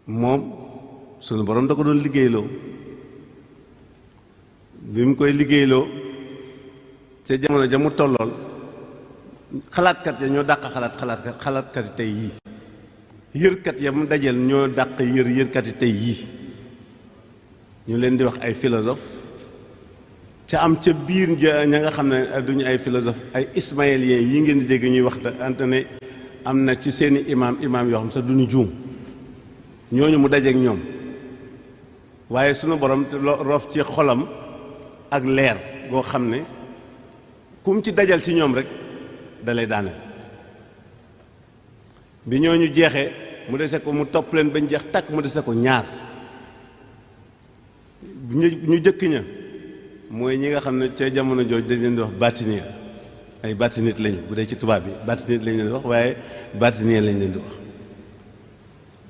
moom sunu borom da ko doon liggéeyloo bi mu koy liggéeyloo ca jamono ja mu tollool xalaatkat ya ñoo dàq xalaatkati tey yii yërkat ya mu dajeel ñoo dàq yërkati tey yii ñu leen di wax ay philosophe ca am ca biir ña nga xam ne duñu ay philosophe ay ismaéliens yi ngeen di dégg ñuy wax ante ne am na ci seeni imaam yoo xam sax duñu juum ñooñu mu dajeek ñoom waaye sunu borom roof ci xolam ak leer goo xam ne kum ci dajal ci ñoom rek dalay daaneel bi ñooñu jeexee mu dese ko mu topp leen bañ jeex takk mu dese ko ñaar ñu jëkk ña mooy ñi nga xam ne ca jamono jooj dañ leen di wax bâtinier ay bâtinit lañu bu dee ci tubaab bi bâtinit lañ leen di wax waaye bâtinier lañ leen di wax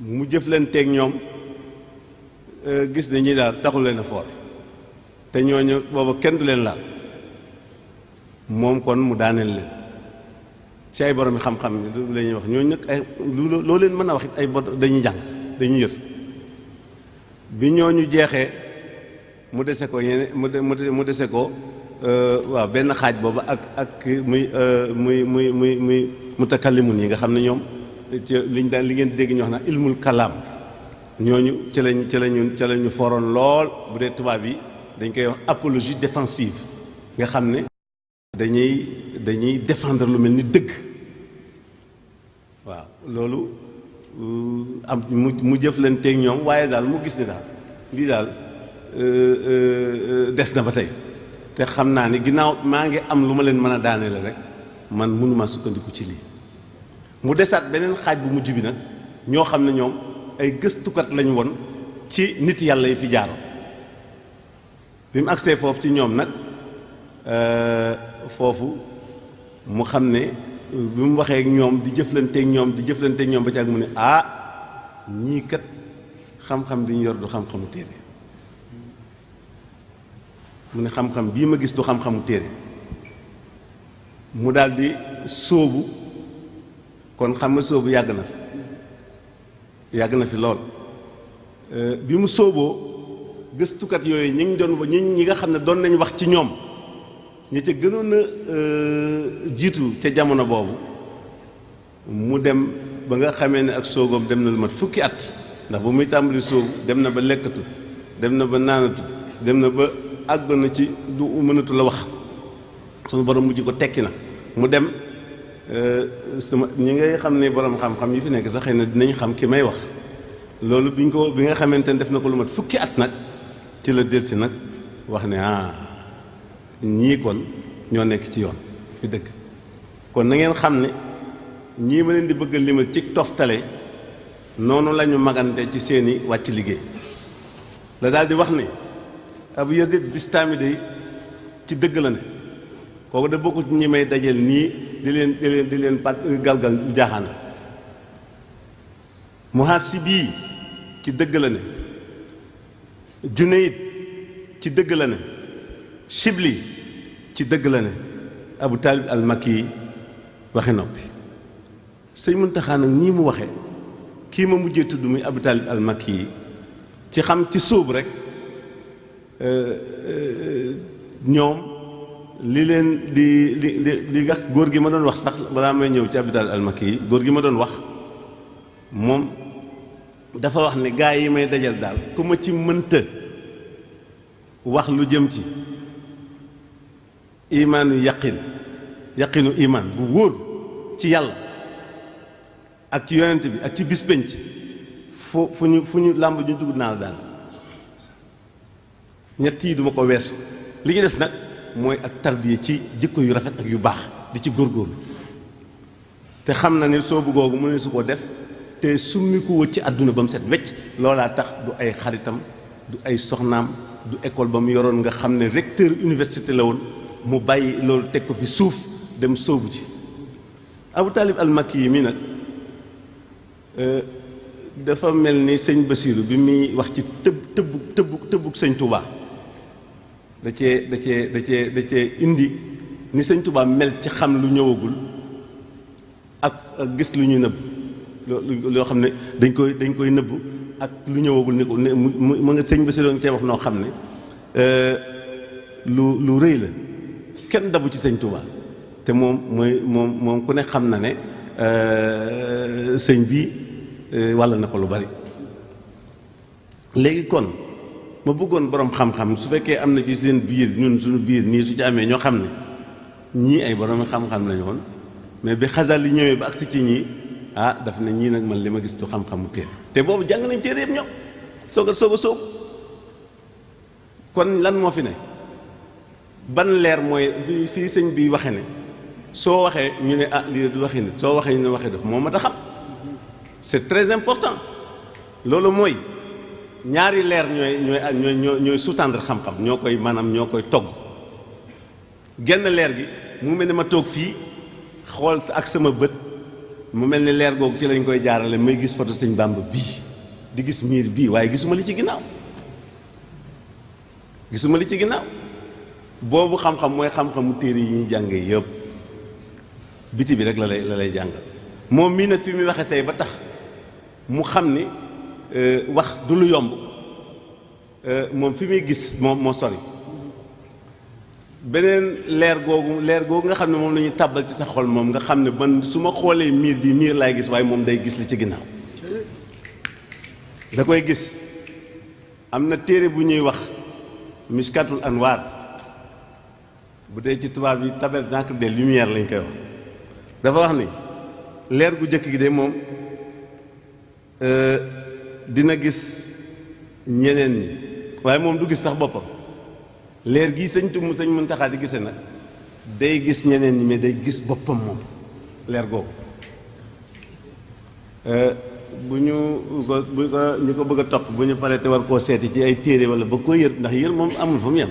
mu jëf leen teeg ñoom gis ne ñi daal taxul leen a foor te ñooñu booba kenn du leen laal moom kon mu daaneel leen ci ay borom xam-xam la ñuy wax ñooñu nag ay loo leen mën a wax it ay dañuy jàng dañuy yër bi ñooñu jeexee mu dese ko ñeneen mu dese ko waaw benn xaaj boobu ak muy mutakallimun yi nga xam ne ñoom ci liñ daan li ngeen dégg ñu wax naa ilmul kalaam ñooñu ci lañu foroon lool bu dee tubaab yi dañ koy wax apologie défensive nga xam ne dañuy défendre lu mel ni dëgg waaw loolu am mu jëflanteeg ñoom waaye daal mu gis ni daal lii daal des na ba tey te xam naa ni ginnaaw maa ngi am lu ma leen mën a daaneele rek man mënuma sukkandiku ci lii mu desaat beneen xaaj bu mujj bi nag ñoo xam ne ñoom ay gëstukat lañu woon ci nit yàlla yi fi jaaroon bi mu agsee foofu ci ñoom nag foofu mu xam ne bi mu waxee ak ñoom di jëflanteeg ñoom ba ci ak mu ne ñii kat xam-xam bi ñu yor du xam-xamu téere mu ne xam-xam bii ma gis du xam-xamu téere mu daldi sóobu kon xam nga sóobu yàgg na fi lool bi mu sóoboo gëstukat yooyu ñi nga xam ne doon nañ wax ci ñoom ñi ca gënoon a jiitu ca jamono boobu mu dem ba nga xamee ne ak soogoom dem na lu mat fukki at ndax bu muy tàmbali soogu dem na ba lekkatu dem na ba naanatu dem na ba àgg na ci du mënatu la wax sunu borom mujj ko tekki na mu dem ñi ngay xam ne borom xam-xam yi fi nekk sax xëy na dinañ xam ki may wax loolu bi nga xamante ne def na ko lu mat fukki at nag ci la delsi nag wax ne ñii kon ñoo nekk ci yoon fi dëgg kon na ngeen xam ne ñii ma leen di bëgg a limal ci toftale noonu la ñu magante ci seeni wàcc liggéey la daal di wax ne Abu Yazid Bistami day ci dëgg la ne kooku da bokku ci ñi may dajeel nii di leen pat galgal jaaxaana Muhasibi ci dëgg la ne Junayd ci dëgg la ne Shibli ci dëgg la ne Abu Talib al-Makki waxe noppi sëñ Muntaxa nag ñii mu waxe kii ma mujjee tudd muy Abu Talib al-Makki ci xam ci sóobu rek ñoom li leen li nga góor gi ma doon wax sax balaa may ñëw ci Abu Talib al-Makki góor gi ma doon wax moom dafa wax ne gaa yi may dajal daal ku ma ci mënta wax lu jëm ci imaanu yaqinu imaan bu wóor ci yàlla ak ci yonent bi ak ci bis penc fu ñu làmb ñu dugg naa la daal ñett yi duma ko weesu li ñu des nag mooy ak tarbiya ci jikko yu rafet ak yu baax di ci góorgóorlu te xam na ne soobu googu mu ne su ko def te summi ko wët ci àdduna ba mu set wecc loolaa tax du ay xaritam du ay soxnaam du école ba mu yoroon nga xam ne recteur université la woon mu bàyyi loolu teg ko fi suuf dem soobu ci Abu Talib al-Makki yi mi nag dafa mel ni sëñ Basiiru bi muy wax ci tëbbug sëñ Touba da cee indi ni sëñ Touba mel ci xam lu ñëwagul ak gis lu ñu nëbb loo xam ne dañ koy nëbb ak lu ñëwagul ni ko mu nga sëñ Bassirou cee wax noo xam ne lu rëy la kenn dabu ci sëñ Touba te moom ku ne xam na ne sëñ bi wàll na ko lu bari. léegi kon ma bëggoon borom xam-xam su fekkee am na ci seen biir ñun suñu biir nii su ci amee ñoo xam ne ñii ay borom xam-xam lañu woon mais bi xasal yi ñëwee ba agsi ci ñii daf ne ñii nag man li ma gis du xam-xamu téere te boobu jàng nañ téere yëpp ñoom soog a kon lan moo fi ne ban leer mooy fii sëñ bi waxe ne soo waxee ñu ne lii du waxi nit soo waxee ñu ne waxee def moo mat a xam c'est très important loolu mooy ñaari leer ñooy sous-tendre xam-xam ñoo koy togg genn leer gi mu mel ni ma toog fii xool ak sama bët mu mel ni leer googu ci lañ koy jaarale may gis photo sëñ Bàmba bii di gis miir bii waaye gisuma li ci ginnaaw boobu xam-xam mooy xam-xamu téere yi ñu jàngee yëpp biti bi rek la lay jàngal moom mii nag fi muy waxe tey ba tax mu xam ni wax du lu yomb moom fi muy gis moo sori beneen leer googu nga xam ne moom la ñuy tàbbal ci sa xol moom nga xam ne man su ma xoolee miir laay gis waaye moom day gis li ci ginnaaw da koy gis. am na téere bu ñuy wax Mishkatul Anwar bu dee ci tubaab yi tabernacle des lumières lañ koy wax dafa wax ni leer gu jëkk gi de moom dina gis ñeneen ñi waaye moom du gis sax boppam leer gii sëñ Muntaxa di gise nag day gis ñeneen ñi mais day gis boppam moom leer googu bu ñu ko bëgg a topp bu ñu paree te war koo seeti ci ay téere wala ba koo yër ndax yër moom amul fu mu yem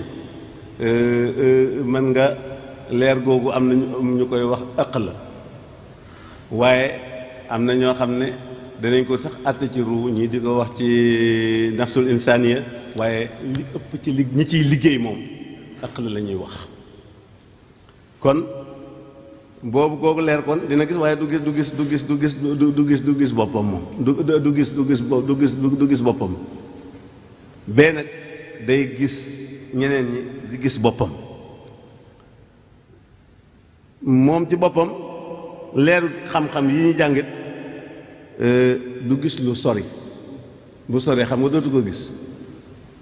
mën nga leer googu am na ñu koy wax ëq la waaye am na ñoo xam ne danañ ko sax àtte ci ruu ñii di ko wax ci nafsul insaniya waaye li ëpp ci ñi ciy liggéey moom ëq la ñuy wax kon boobu kooku leer kon dina gis waaye du gis boppam moom du gis boppam bee nag day gis ñeneen ñi di gis boppam moom ci boppam leeru xam-xam yi ñu jàngit du gis lu sori bu soree xam nga dootu ko gis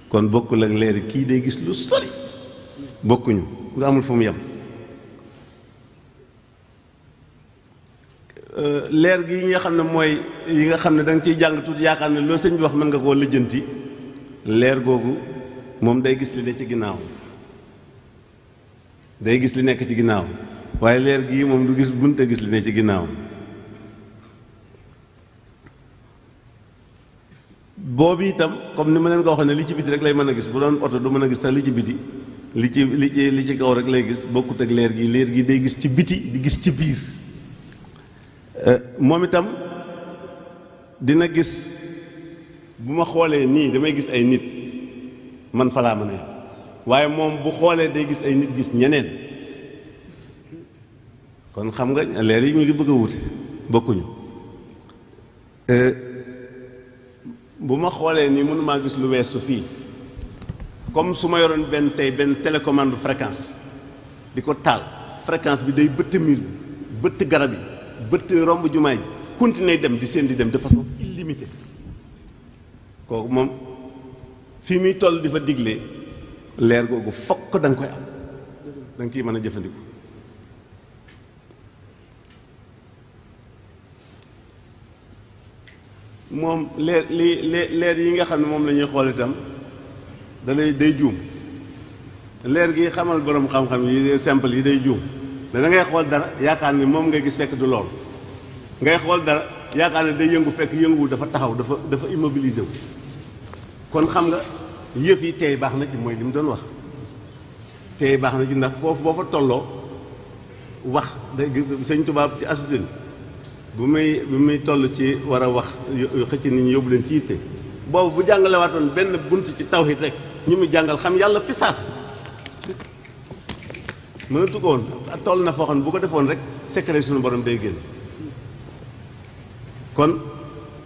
kon bokkul ak leer kii day gis lu sori bokkuñu lu amul fu mu yem leer gi yi nga xam ne mooy yi nga xam ne da nga ciy jàng tuuti yaakaar ne loo sëñ bi wax mën nga koo lijjanti leer googu moom day gis li ne ci ginnaaw day gis li nekk ci ginnaaw waaye leer gii moom du gis bunte gis li ne ci ginnaaw boobu itam comme ni ma leen ko waxee ne li ci biti rek lay mën a gis bu doon oto du mën a gis sax li ci biti li ci kaw rek lay gis bokkut ak leer gi day gis ci biti di gis ci biir moom itam dina gis bu ma xoolee nii damay gis ay nit man fa laa mën a waaye moom bu xoolee day gis ay nit gis ñeneen kon xam nga leer yi ñu ngi bëgg a wute bokkuñu bu ma xoolee nii mënumaa gis lu weesu fii comme su ma yoroon benn télécommande fréquence di ko taal fréquence bi day bëtt miir bi bëtt garab yi bëtt romb jumaa ji continuer dem di seen di dem de façon illimitée kooku moom fii muy toll di fa digle leer googu fokk da nga koy am da nga kiy mën a jëfandiku moom leer yi nga xam ne moom la ñuy xool itam day juum leer gi xamal borom xam-xam yi simple yi day juum da ngay xool dara yaakaar ni moom ngay gis fekk du lool ngay xool dara yaakaar ne day yëngu fekk yënguwul dafa taxaw dafa immobilisé wu kon xam nga yëf yi tey baax na ci mooy li mu doon wax tey baax na ci ndax foofu boo fa tolloo wax day gis sëñ tubaab ci assisté bu muy toll ci war a wax xëcc nit ñi yóbbu leen ci yitte boobu bu jàngale waatoon benn bunt ci tawhid rek ñu muy jàngal xam yàlla fi saas mënatu ko woon toll na foo xam ne bu ko defoon rek secret suñu borom day génn kon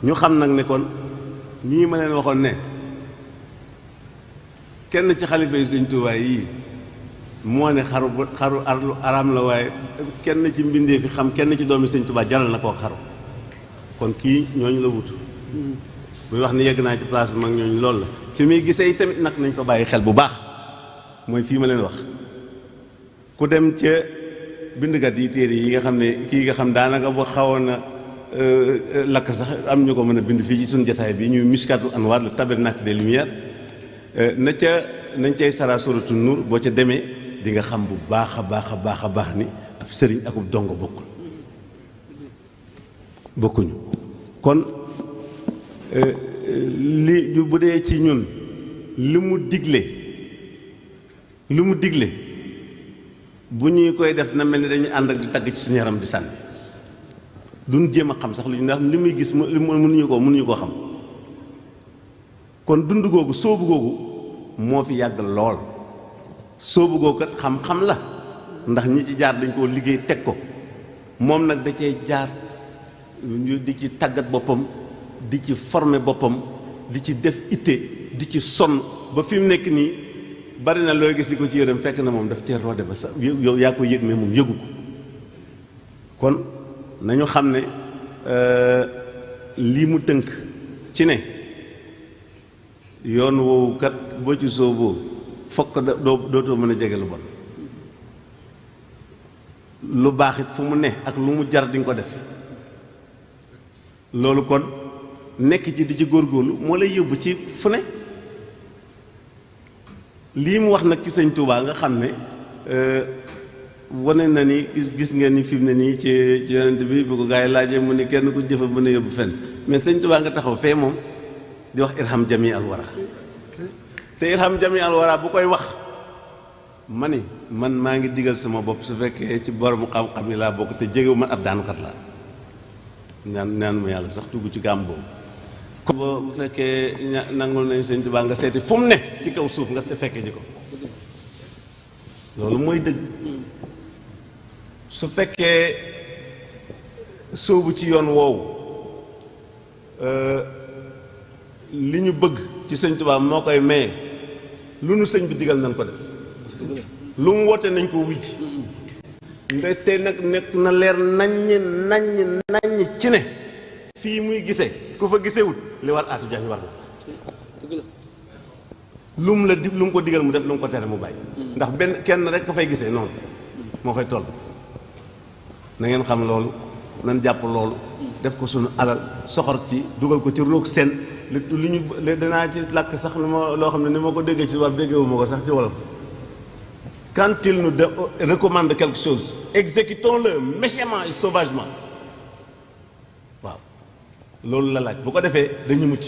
ñu xam nag ne kon nii ma leen waxoon ne kenn ci xalifa yi Sëñ Tuubaa yii moo ne xaru araam la waaye kenn ci mbindee fi xam kenn ci doomi Sëñ Tuubaa jaral na koo xaru kon kii ñooñu la wutu muy wax ni yegg naa ci place mag ñooñu loolu la fi muy gisee tamit nag nañ ko bàyyi xel bu baax mooy fii ma leen wax ku dem ca bindkat yi téere yi nga xam ne kii nga xam daanaka bu xawoon na lakk sax am ñu ko mën a bind fii ci suñu jataay bi ñuy Mishkatul Anwaar le tabernacle des lumières nañ cay sara suratul Nuur boo ca demee di nga xam bu baax a baax a baax a baax ni ab sëriñ akub dongo bokkuñu kon li bu dee ci ñun li mu digle bu ñuy koy def na mel ni dañuy ànd ak di tagg ci suñu yaram di sànni duñ jéem a xam sax lu ñu ndax li muy gis mënuñu koo xam kon dund googu sóobu googu moo fi yàgg lool sóobu googu kat xam-xam la ndax ñi ci jaar dañ koo liggéey teg ko moom nag da cee jaar di ci tàggat boppam di ci former boppam di ci def itte di ci sonn ba fi mu nekk nii bari na looy gis di ko ci yërëm fekk na moom daf cee roode ba sax yow yaa ko yëg mais moom yëgu ko kon nañu xam ne lii mu tënk ci ne yoon woowu kat boo ci sooboo fokk dootoo mën a jege lu bon lu baax it fu mu ne ak lu mu jar di nga ko def loolu kon nekk ci di ci góorgóorlu moo lay yóbbu ci fu ne lii mu wax nag ci Sëñ Tuubaa nga xam ne wane na ni gis ngeen ni fi mu ne nii ci yonent bi bu ko gaa yi laajee mu ni kenn ku jëfa mën a yóbbu fenn mais Sëñ Tuubaa nga taxaw fee moom di wax irham jami al wara te irham jami al wara bu koy wax ma ni man maa ngi digal sama bopp su fekkee ci borom xam-xam yi laa bokk te jegewu man ab daanukat laa ñaan ma yàlla sax tugg ci gàmm boobu ko bu fekkee nangul nañ Sëñ Tuubaa nga seeti fu mu ne ci kaw suuf nga fekkee ji ko loolu mooy dëgg su fekkee sóobu ci yoon woowu li ñu bëgg ci Sëñ Tuubaa moo koy maye lu nu sëñ bi digal nañ ko def lu mu woote nañ ko wujj nde te nag nekk na leer naññ ci ne fii muy gisee ku fa gisewul li war aatu jaañ war na lu mu ko digal mu def lu mu ko tere mu bàyyi ndax benn kenn rek ka fay gisee noonu moo fay toll na ngeen xam loolu nan jàpp loolu def ko suñu alal soxor ci dugal ko ci roog seen li ñu danaa ci làkk sax lu ma loo xam ne ni ma ko déggee ci war déggewu ma ko sax ci wolof quand il nous recommande quelque chose exécutons-le méchamment et sauvagement waaw loolu la laaj bu ko defee dañuy mucc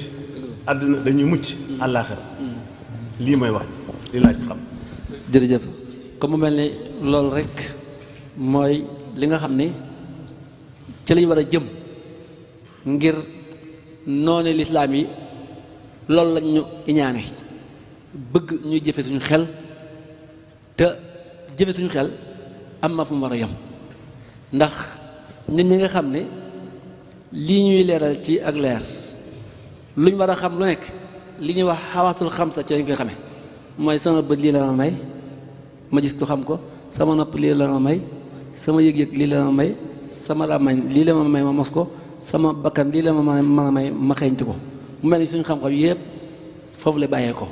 àddina dañuy mucc àllaaxira lii may wax li laaj xam jërëjëf comme mu mel ni loolu rek mooy li nga xam ni ci lañu war a jëm ngir noone lislaam yi loolu lañ ñu iñaane bëgg ñuy jëfe suñu xel te jëfe suñu xel am na fu mu war a yem ndax ñun ñi nga xam ne lii ñuy leeral ci ak leer luñ war a xam lu nekk li ñuy wax xawaatul xamsa ci lañ koy xamee mooy sama bët lii la ma may ma gis ko xam ko sama nopp lii la ma may sama yëg-yëg lii la ma may sama làmmiñ lii la ma may ma mos ko sama bakkan lii la ma mën a may ma xeeñtu ko mu mel ni suñu xam-xam yëpp foofu la bàyyee ko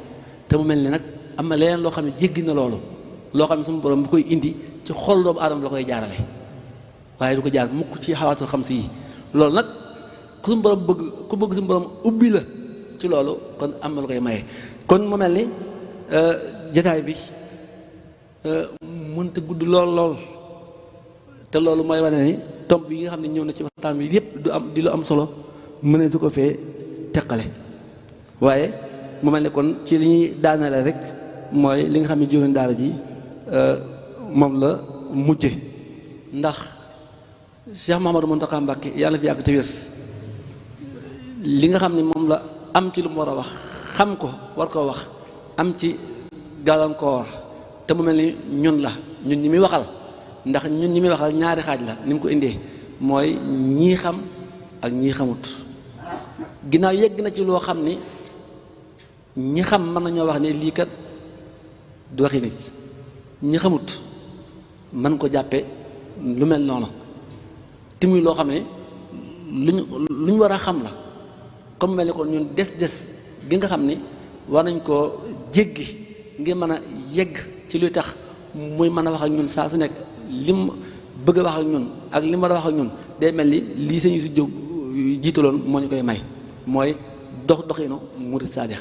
te mu mel ni nag am na leneen loo xam ne jéggi na loolu loo xam ne suñu borom bu koy indi ci xol doomu aadama la koy jaarale waaye du ko jaar mukk ci xawaatul xam si yi loolu nag ku suñu borom bëgg ku bëgg suñu borom ubbi la ci loolu kon am na lu koy maye kon mu mel ni jataay bi mënta gudd lool te loolu mooy wane ni tomb yi nga xam ne ñëw na ci waxtaan bi yépp du am di lu am solo mëne su ko fee teqale waaye mu mel ni kon ci li ñuy daanale rek mooy li nga xam ne jiwén daara ji moom la mujje ndax Cheikh Mouhamadou Mountakha Mbacké yàlla fi yàgg te wér li nga xam ne moom la am ci lu mu war a wax xam ko war koo wax am ci gàllankoor te mu mel ni ñun la ñun ñi muy waxal ndax ñun ñi muy waxal ñaari xaaj la ni mu ko indee mooy ñii xam ak ñi xamut ginnaaw yegg na ci loo xam ni ñi xam mën nañoo wax ne lii kat du waxi nit ñi xamut mën ko jàppe lu mel noonu te muy loo xam ne lu ñu war a xam la comme mel ni kon ñun des gi nga xam ni war nañ koo jéggi ngir mën a yegg ci luy tax muy mën a wax ak ñun saa su nekk lim bëgg a wax ak ñun ak lim war a wax ak ñun day mel ni lii sañu si jóg jiitaloon moo ñu koy may mooy doxinu murid saadix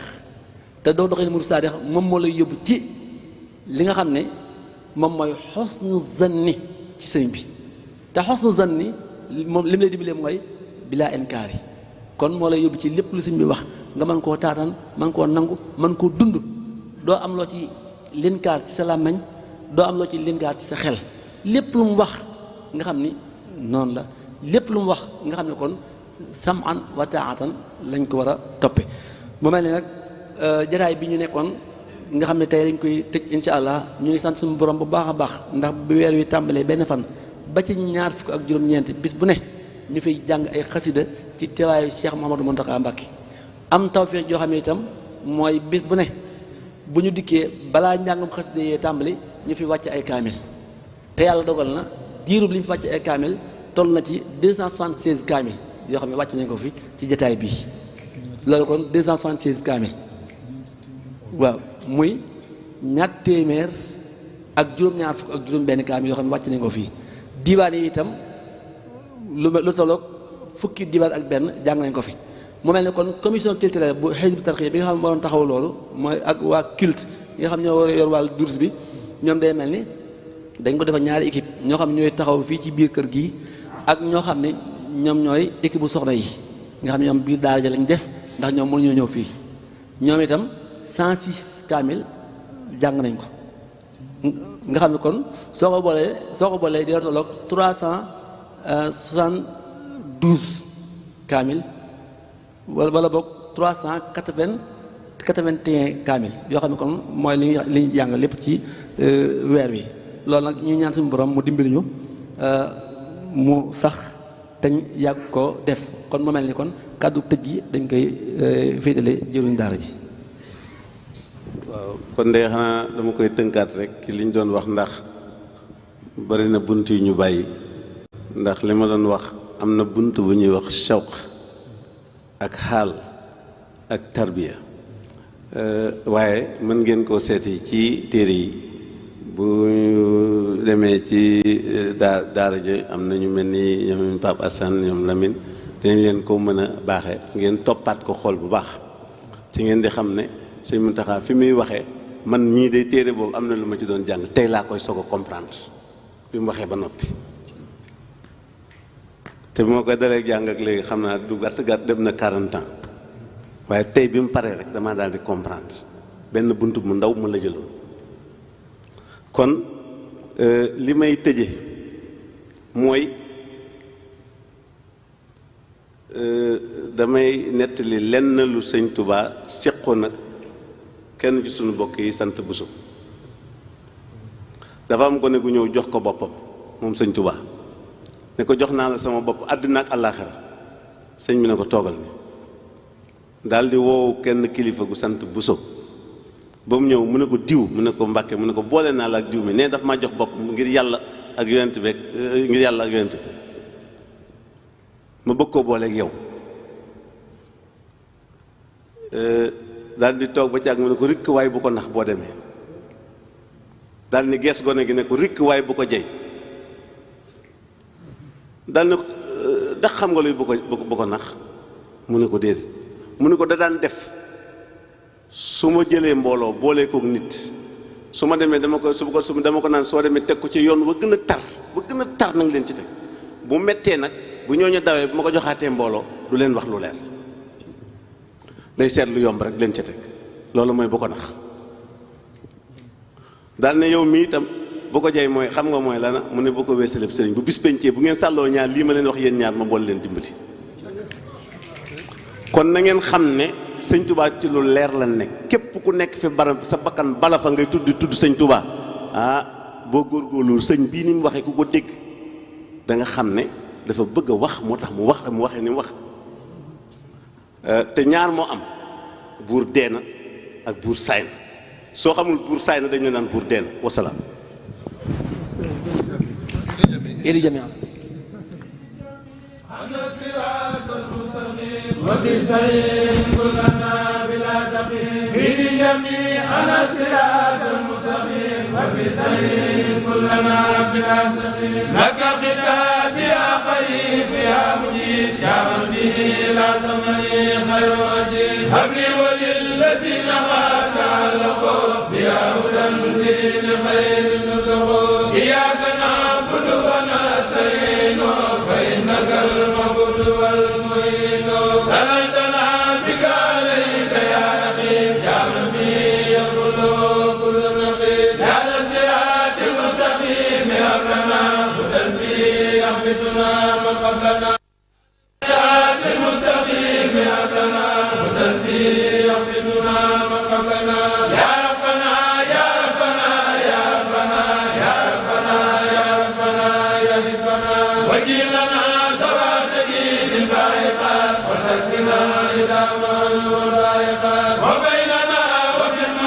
te doxinu murid saadix moom moo lay yóbbu ci li nga xam ne moom mooy xosnu zanni ci sëriñ bi te xosnu zanni moom li mu lay dimbalee mooy bilaa inkaar yi kon moo lay yóbbu ci lépp lu sëriñ bi wax nga mën koo taataan mën koo nangu mën koo dund doo am loo ci linkaar ci sa làmmiñ doo am loo ci linkaar ci sa xel lépp lu mu wax nga xam ni noonu la lépp lu mu wax nga xam ne kon sam'an wa taatan lañ ko war a toppe mu mel ni nag jataay bi ñu nekkoon nga xam ne tey lañ koy tëj insha allah ñu ngi sant suñu borom bu baax a baax ndax bu weer wi tàmbalee benn fan ba ci ñaar fukk ak juróom-ñeent bis bu ne ñu fiy jàng ay xasida ci teewaayu Cheikh Mouhamadou Mountakha Mbacké am tawfeex joo xam ne itam mooy bis bu ne bu ñu dikkee balaa njàngum xasida yee tàmbali ñu fi wàcc ay kaamil te yàlla dogal na diirub li ñu fi wàcc ay kaamil toll na ci 276 kaamil yoo xam ne wàcc nañ ko fi ci jataay bii loolu kon 276 kaamil waaw muy ñaar téeméer ak juróom-ñaar fukk ak juróom-benn kaamil yoo xam ne wàcc nañ ko fii diiwaan yi itam lu tolloog fukki diiwaan ak benn jàng nañ ko fi mu mel ne kon commission culturelle bu Hizbut Tarqiyyah bi nga xam ne moo doon taxaw loolu mooy ak waa culte yi nga xam ñoo war a yor wàllu durus bi ñoom day mel ni dañ ko defa ñaari équipe ñoo xam ne ñooy taxaw fii ci biir kër gi ak ñoo xam ne ñoom ñooy équipe bu soxna yi nga xam ne ñoom biir daara ja lañ des ndax ñoom mënuñoo ñëw fii ñoom itam 106 kaamil jàng nañ ko nga xam ne kon soo ko boolee dina tolloog 372 kaamil wala boog 381 kaamil yoo xam ne kon mooy li ñu jàng lépp ci weer wi loolu nag ñu ñaan suñu borom mu dimbali ñu mu sax teñ yàgg ko def kon mu mel ni kon kàddu tëj gi dañ koy féetale jëruñ daara ji. waaw kon de xanaa dama koy tënkaat rek ci liñ doon wax ndax bari na bunt yu ñu bàyyi ndax li ma doon wax am na bunt bu ñuy wax shawq ak xaal ak tarbiya waaye mën ngeen koo seeti ci téere yi bu demee ci daara ji am na ñu mel ni ñoom Pape Assane ñoom Lamine dañ leen ko mën a baaxee ngeen toppaat ko xool bu baax ci ngeen di xam ne Sëñ Mountakha fi muy waxee man ñii de téere boobu am na lu ma ci doon jàng tey laa koy soog a comprendre bi mu waxee ba noppi te moo koy dalee jàng ak léegi xam naa du gàtt dem na 40 ans waaye tey bi mu paree rek damaa daal di comprendre benn bunt mu ndaw mu la jëloon kon li may tëje mooy damay nettali lenn lu Sëñ Touba seqoon nag kenn ci sunu bokk yi sant Buso dafa am gone gu ñëw jox ko boppam moom Sëñ Touba ne ko jox naa la sama bopp àddina ak àllaaxira sëñ bi ne ko toogal ni daal di woowu kenn kilifa gu sant Buso ba mu ñëw mu ne ko diw mu ne ko Mbàkke mu ne ko boole naa la ak diw mi ne daf maa jox bopp ngir yàlla ak yonent bi ngir yàlla ak yonent bi ma bëgg koo booleeg yow daal di toog ba ci ak mu ne ko rikk waay bu ko nax boo demee daal ni gees gone gi ne ko rikk waay bu ko jey daal ne ndax xam nga luy bu ko nax mu ne ko déedéet mu ne ko da daan def su ma jëlee mbooloo boolee kook nit su ma demee dama ko naan soo demee teg ko ci yoon wa gën a tar nag leen ci teg bu mettee nag bu ñooñu dawee bu ma ko joxaatee mbooloo du leen wax lu leer day seet lu yomb rek leen ca teg loolu mooy bu ko nax daal ne yow mi itam bu ko jey mooy xam nga mooy lana mu ne bu ko weesaleb sëriñ bu bis pencee bu ngeen sàlloo ñaar lii ma leen wax yéen ñaar ma boole leen dimbali kon na ngeen xam ne Sëñ Touba ci lu leer la nekk képp ku nekk fi barab sa bakkan bala fa ngay tudd Sëñ Touba ah boo góorgóorlu sëñ bii ni mu waxee ku ko dégg da nga xam ne dafa bëgg a wax moo tax mu waxee ni mu wax te ñaar moo am buur dee na ak buur saay na soo xamul buur saay na dañ la naan buur dee na wasalaam. ili jamia وبسير كلنا بلا سقيم بيد جميع أنا الصراط المستقيم وبسير كلنا بلا سقيم لك خطابي يا قريب يا مجيب يا من به لا سمني خير أجيب هب لي وللذين غاد علقوا بها هدى لخير نلقوا إياك نعبد ونستعين فإنك المعبود والمعين دللتنا بك عليك يا رقيب يا من به يقول كل نقيب يا الصراط المستقيم هب لنا هدى به يحمدنا من قبلنا الصراط المستقيم هب لنا هدى به يحمدنا من قبلنا يا ربنا يا ربنا يا ربنا يا ربنا يا ربنا يا ربنا وجيب لنا سواد دين الفائقات وتكفنا إلى من واللائقات وبيننا وبين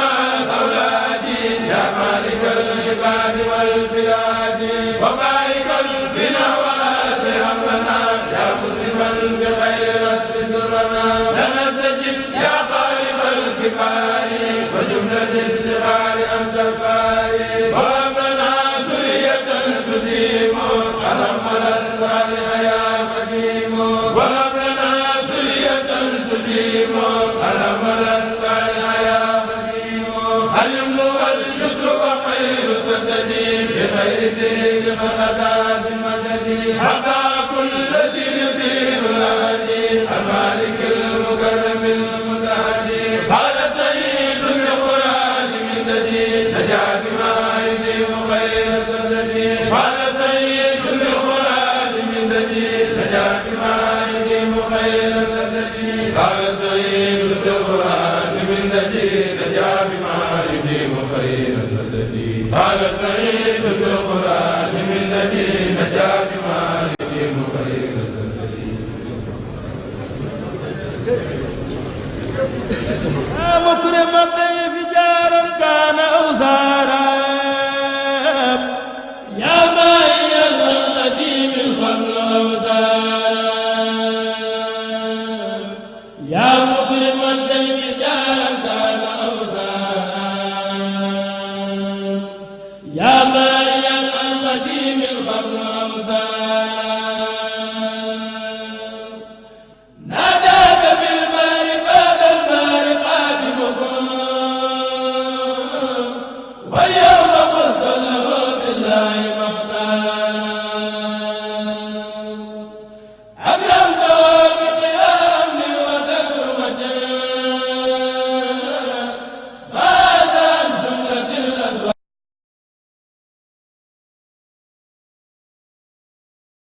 أولادي يا مالك العباد والبلاد وبارك فينا واسع لنا يا مسلما بخير الدرنا لنا سجد يا خالق الكبار وجملة الصغار أنت الباري وهب لنا ذرية تديم أرحم الصالح يا قديم وهب لنا ذرية تديم أرحم الصالح يا قديم اليمن واليسر وخير سددي بغير زيد فغدا بالمدد حتى كل ذي يسير الهدي المالك المكرم المتهدي قال سيد بالقران من ددي نجا بما يديم خير سددي قال سيد بالقران من ددي نجا بما يديم خير سددي قال سيد بالقران من ددي نجا بما يديم خير سددي قال سيد بالقران من ددي نجا بما يديم خير سددي مكرم الضيف جارا كان أو زارا يا ماهي القديم الخمر أو زار يا مكرم الضيف جارا كان أو زارا يا ماهي القديم الخمر أو زار ناداك بالبار بعد البار قادمكم ويا